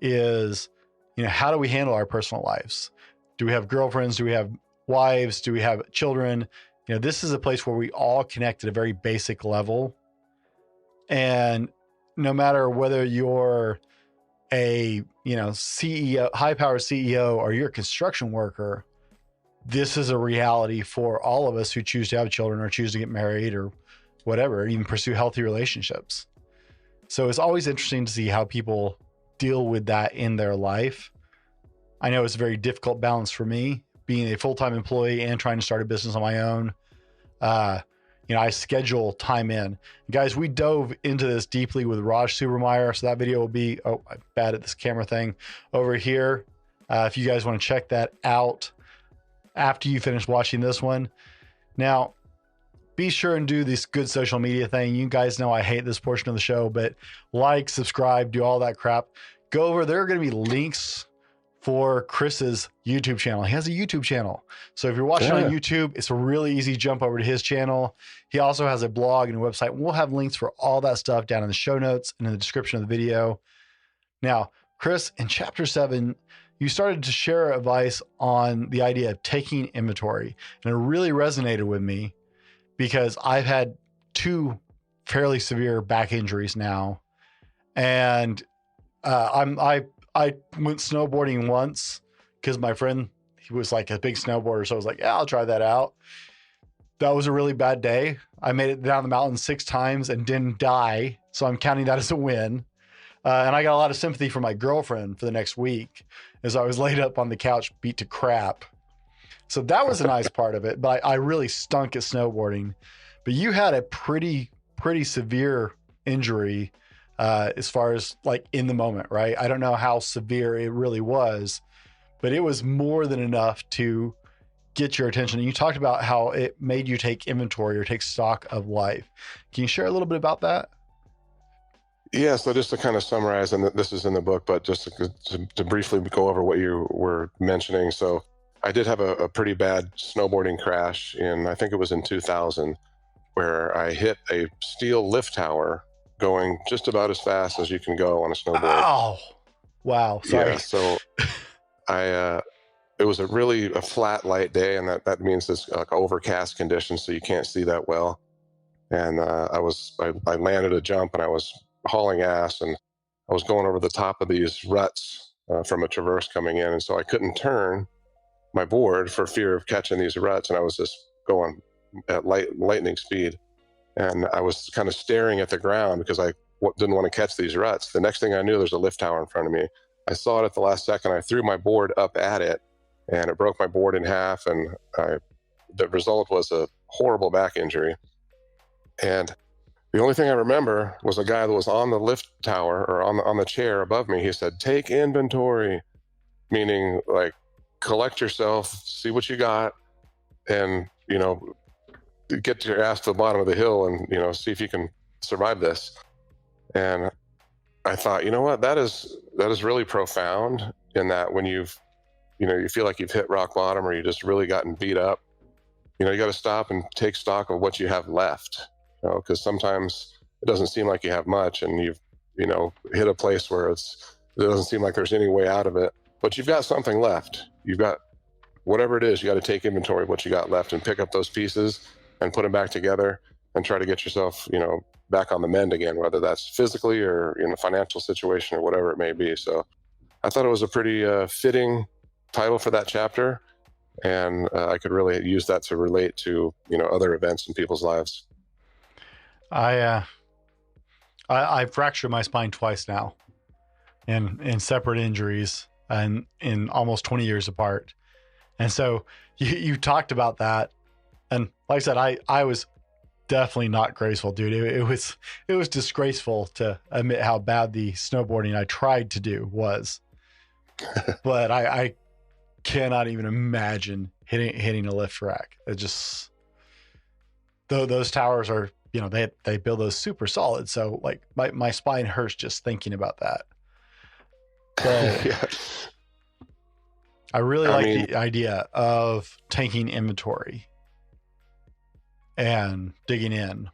Is, how do we handle our personal lives? Do we have girlfriends? Do we have wives? Do we have children? This is a place where we all connect at a very basic level. And no matter whether you're a, CEO, high power CEO, or you're a construction worker, this is a reality for all of us who choose to have children or choose to get married or whatever, even pursue healthy relationships. So it's always interesting to see how people deal with that in their life. I know it's a very difficult balance for me, being a full-time employee and trying to start a business on my own. I schedule time in. Guys, we dove into this deeply with Raj Subramaier, so that video will be, I'm bad at this camera thing, over here. If you guys want to check that out after you finish watching this one. Now, be sure and do this good social media thing. You guys know I hate this portion of the show, but like, subscribe, do all that crap. Go over, there are going to be links for Chris's YouTube channel. He has a YouTube channel. So if you're watching on YouTube, it's a really easy jump over to his channel. He also has a blog and a website. We'll have links for all that stuff down in the show notes and in the description of the video. Now, Chris, in chapter 7, you started to share advice on the idea of taking inventory. And it really resonated with me because I've had 2 fairly severe back injuries now. And I went snowboarding once because my friend, he was like a big snowboarder. So I was like, yeah, I'll try that out. That was a really bad day. I made it down the mountain 6 times and didn't die. So I'm counting that as a win. And I got a lot of sympathy from my girlfriend for the next week as I was laid up on the couch, beat to crap. So that was a nice part of it, but I really stunk at snowboarding. But you had a pretty severe injury as far as like in the moment, right? I don't know how severe it really was, but it was more than enough to get your attention. And you talked about how it made you take inventory or take stock of life. Can you share a little bit about that? Yeah, so just to kind of summarize, and this is in the book, but just to briefly go over what you were mentioning. So I did have a pretty bad snowboarding crash I think it was in 2000, where I hit a steel lift tower going just about as fast as you can go on a snowboard. Oh, wow. Sorry. Yeah, so it was a flat, light day, and that means it's like overcast conditions, so you can't see that well. And I landed a jump, and I was hauling ass, and I was going over the top of these ruts from a traverse coming in, and so I couldn't turn my board for fear of catching these ruts, and I was just going at lightning speed. And I was kind of staring at the ground because I didn't want to catch these ruts. The next thing I knew, there's a lift tower in front of me. I saw it at the last second. I threw my board up at it, and it broke my board in half. And the result was a horrible back injury. And the only thing I remember was a guy that was on the lift tower or on the chair above me. He said, "Take inventory," meaning like collect yourself, see what you got, and get your ass to the bottom of the hill and see if you can survive this. And I thought, you know what, that is really profound, in that when you feel like you've hit rock bottom or you just really gotten beat up, you got to stop and take stock of what you have left, because sometimes it doesn't seem like you have much, and you've hit a place where it doesn't seem like there's any way out of it, but you've got something left. You've got whatever it is. You got to take inventory of what you got left and pick up those pieces and put them back together and try to get yourself, back on the mend again, whether that's physically or in a financial situation or whatever it may be. So I thought it was a pretty fitting title for that chapter. And I could really use that to relate to, other events in people's lives. I fractured my spine twice now in separate injuries and in almost 20 years apart. And so you talked about that. And like I said, I was definitely not graceful, dude. It was disgraceful to admit how bad the snowboarding I tried to do was. But I cannot even imagine hitting a lift rack. It just, though those towers are, they build those super solid. So like my spine hurts just thinking about that. But Yeah. I really like the idea of taking inventory and digging in.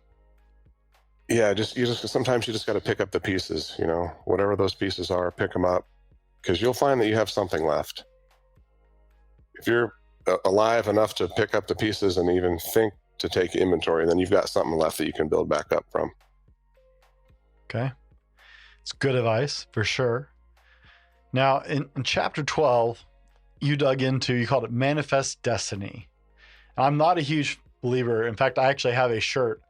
Yeah, sometimes you just got to pick up the pieces, whatever those pieces are, pick them up, because you'll find that you have something left. If you're alive enough to pick up the pieces and even think to take inventory, then you've got something left that you can build back up from. Okay. It's good advice for sure. Now in chapter 12, you dug into, you called it Manifest Destiny. And I'm not a huge believer. In fact, I actually have a shirt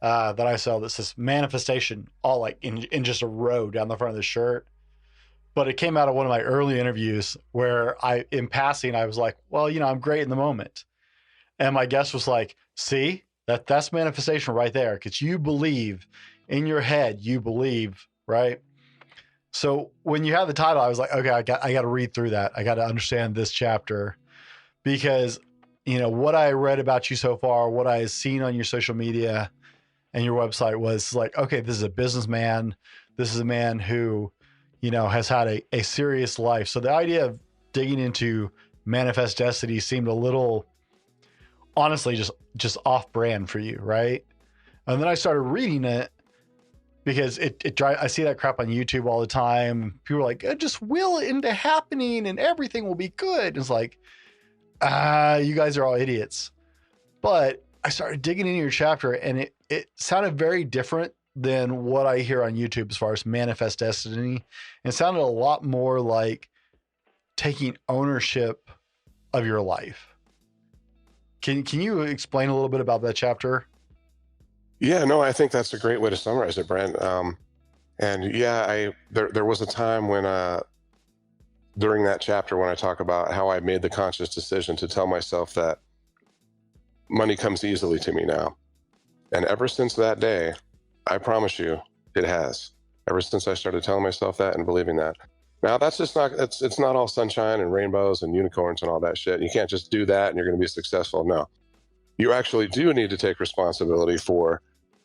that I sell that says manifestation, all like in just a row down the front of the shirt. But it came out of one of my early interviews where in passing, I was like, well, I'm great in the moment. And my guest was like, see, that's manifestation right there. Because you believe in your head, you believe, right? So when you have the title, I was like, okay, I got to read through that. I got to understand this chapter because, what I read about you so far, what I had seen on your social media and your website was like, okay, this is a businessman. This is a man who, has had a serious life. So the idea of digging into Manifest Destiny seemed a little, honestly, just off brand for you, right? And then I started reading it because I see that crap on YouTube all the time. People are like, just will it into happening and everything will be good. It's like, you guys are all idiots. But I started digging into your chapter and it sounded very different than what I hear on YouTube as far as Manifest Destiny. It sounded a lot more like taking ownership of your life. Can you explain a little bit about that chapter? Yeah, no, I think that's a great way to summarize it, Brent. And yeah, there was a time when during that chapter when I talk about how I made the conscious decision to tell myself that money comes easily to me now. And ever since that day, I promise you, it has. Ever since I started telling myself that and believing that. Now, that's just not, it's not all sunshine and rainbows and unicorns and all that shit. You can't just do that and you're going to be successful. No. You actually do need to take responsibility for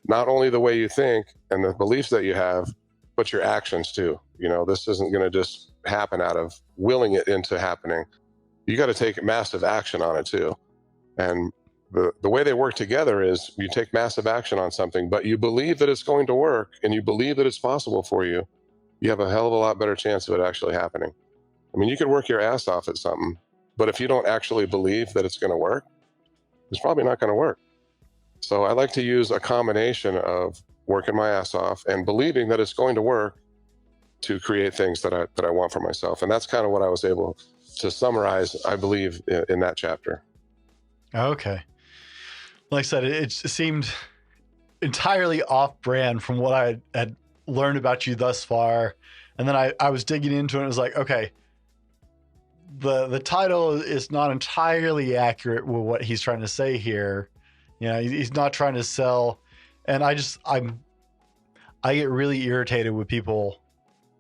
not only the way you think and the beliefs that you have, but your actions too. This isn't going to just happen out of willing it into happening. You got to take massive action on it too. And the way they work together is you take massive action on something, but you believe that it's going to work and you believe that it's possible for you. You have a hell of a lot better chance of it actually happening. I mean, you could work your ass off at something, but if you don't actually believe that it's going to work, it's probably not going to work. So I like to use a combination of working my ass off and believing that it's going to work to create things that I want for myself. And that's kind of what I was able to summarize, I believe, in that chapter. Okay. Like I said, it seemed entirely off brand from what I had learned about you thus far. And then I was digging into it and it was like, okay, the title is not entirely accurate with what he's trying to say here. He's not trying to sell. And I get really irritated with people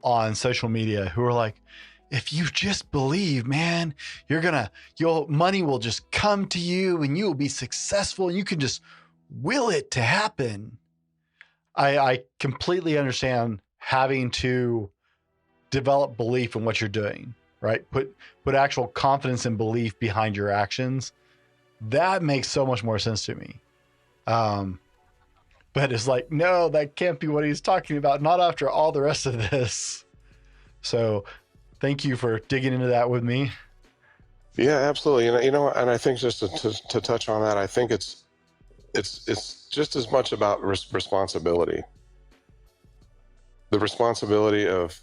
on social media who are like, if you just believe, man, your money will just come to you and you will be successful and you can just will it to happen. I completely understand having to develop belief in what you're doing, right? Put actual confidence and belief behind your actions. That makes so much more sense to me. But it's like, no, that can't be what he's talking about. Not after all the rest of this. So thank you for digging into that with me. Yeah, absolutely. And I think just to touch on that, I think it's it's just as much about responsibility. The responsibility of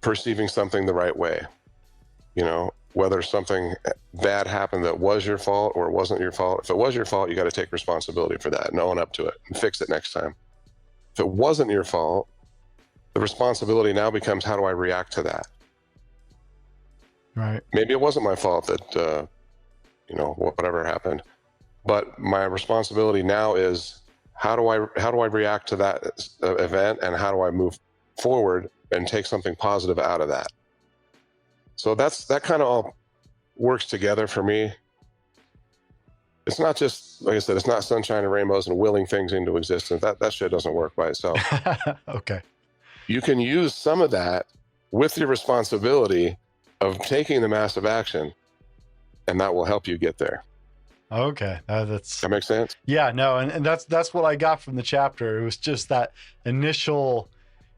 perceiving something the right way. Whether something bad happened that was your fault or it wasn't your fault. If it was your fault, you got to take responsibility for that and own up to it and fix it next time. If it wasn't your fault, the responsibility now becomes, how do I react to that? Right. Maybe it wasn't my fault that, whatever happened, but my responsibility now is, how do I react to that event, and how do I move forward and take something positive out of that? So that kind of all works together for me. It's not just, like I said, it's not sunshine and rainbows and willing things into existence. That shit doesn't work by itself. Okay. You can use some of that with your responsibility of taking the massive action, and that will help you get there. Okay. That makes sense? Yeah, no. And that's what I got from the chapter. It was just that initial,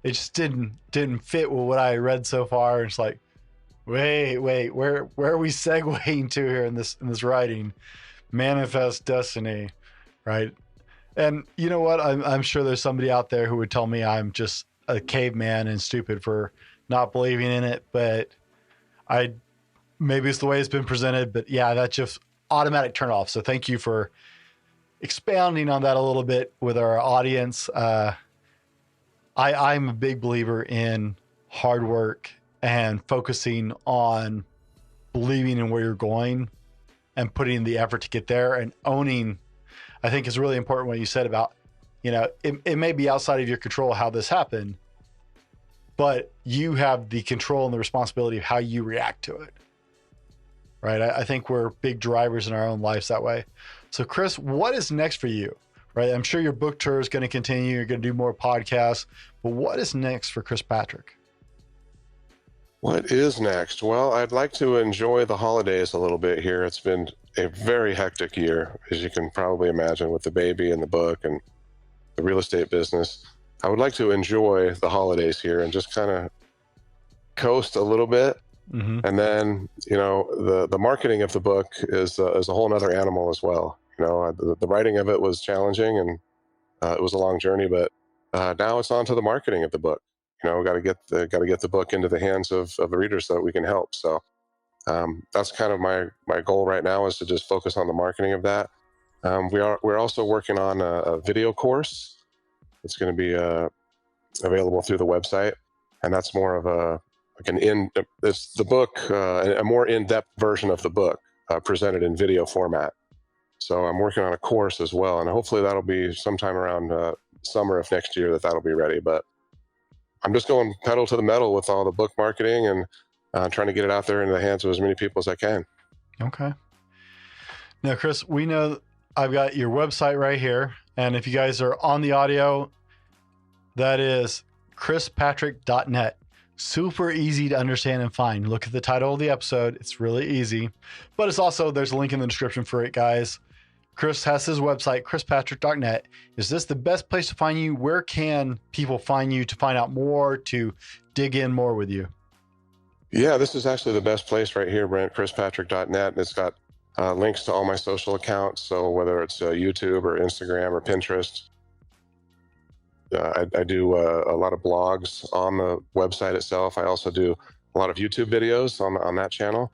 it just didn't fit with what I read so far. It's like, wait, where are we segueing to here in this writing? Manifest destiny, right? And you know what? I'm sure there's somebody out there who would tell me I'm just a caveman and stupid for not believing in it, but maybe it's the way it's been presented, but yeah, that's just automatic turn off. So thank you for expounding on that a little bit with our audience. I'm a big believer in hard work and focusing on believing in where you're going and putting the effort to get there, and owning. I think is really important what you said about, it may be outside of your control how this happened, but you have the control and the responsibility of how you react to it. Right. I think we're big drivers in our own lives that way. So Chris, what is next for you? Right. I'm sure your book tour is going to continue. You're going to do more podcasts, but what is next for Chris Patrick? What is next? Well, I'd like to enjoy the holidays a little bit here. It's been a very hectic year, as you can probably imagine, with the baby and the book and the real estate business. I would like to enjoy the holidays here and just kind of coast a little bit. Mm-hmm. And then, the marketing of the book is a whole nother animal as well. The writing of it was challenging, and it was a long journey, but now it's on to the marketing of the book. Got to get the book into the hands of the readers so that we can help. So that's kind of my goal right now, is to just focus on the marketing of that. We're also working on a video course. It's going to be available through the website, and that's more of it's the book, a more in-depth version of the book presented in video format. So I'm working on a course as well, and hopefully that'll be sometime around summer of next year that'll be ready. But I'm just going pedal to the metal with all the book marketing and trying to get it out there into the hands of as many people as I can. Okay. Now, Chris, we know I've got your website right here, and if you guys are on the audio, that is chrispatrick.net. Super easy to understand and find. Look at the title of the episode. It's really easy, but there's a link in the description for it, guys. Chris has his website, chrispatrick.net. Is this the best place to find you? Where can people find you to find out more, to dig in more with you? Yeah, this is actually the best place right here, Brent, chrispatrick.net. It's got links to all my social accounts. So whether it's YouTube or Instagram or Pinterest, I do a lot of blogs on the website itself. I also do a lot of YouTube videos on that channel.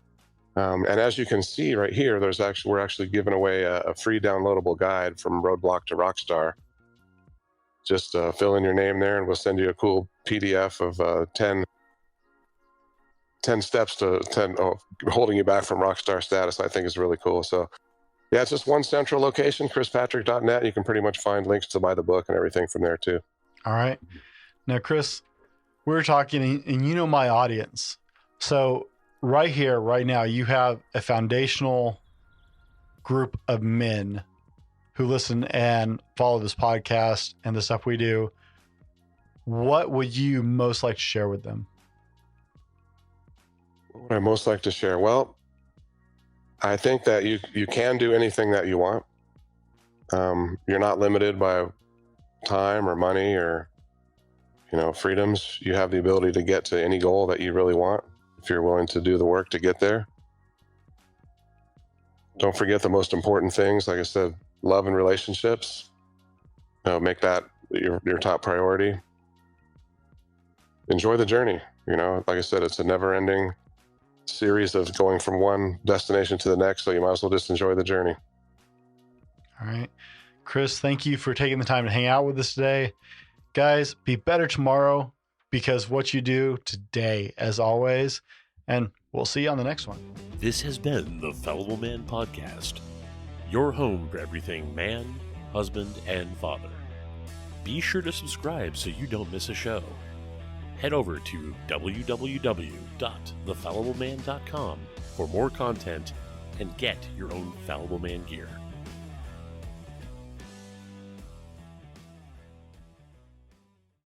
And as you can see right here, we're actually giving away a free downloadable guide from Roadblock to Rockstar. Just fill in your name there, and we'll send you a cool PDF of 10 steps to holding you back from Rockstar status. I think is really cool. So yeah, it's just one central location, chrispatrick.net. You can pretty much find links to buy the book and everything from there too. All right. Now, Chris, we're talking, and my audience. So right here, right now, you have a foundational group of men who listen and follow this podcast and the stuff we do. What would you most like to share with them? What would I most like to share? Well, I think that you can do anything that you want. You're not limited by time or money or, freedoms. You have the ability to get to any goal that you really want if you're willing to do the work to get there. Don't forget the most important things. Like I said, love and relationships. Make that your top priority. Enjoy the journey. Like I said, it's a never-ending series of going from one destination to the next, so you might as well just enjoy the journey. All right. Chris, thank you for taking the time to hang out with us today. Guys, be better tomorrow because what you do today, as always, and we'll see you on the next one. This has been the Fallible Man Podcast, your home for everything man, husband, and father. Be sure to subscribe so you don't miss a show. Head over to www.thefallibleman.com for more content and get your own Fallible Man gear.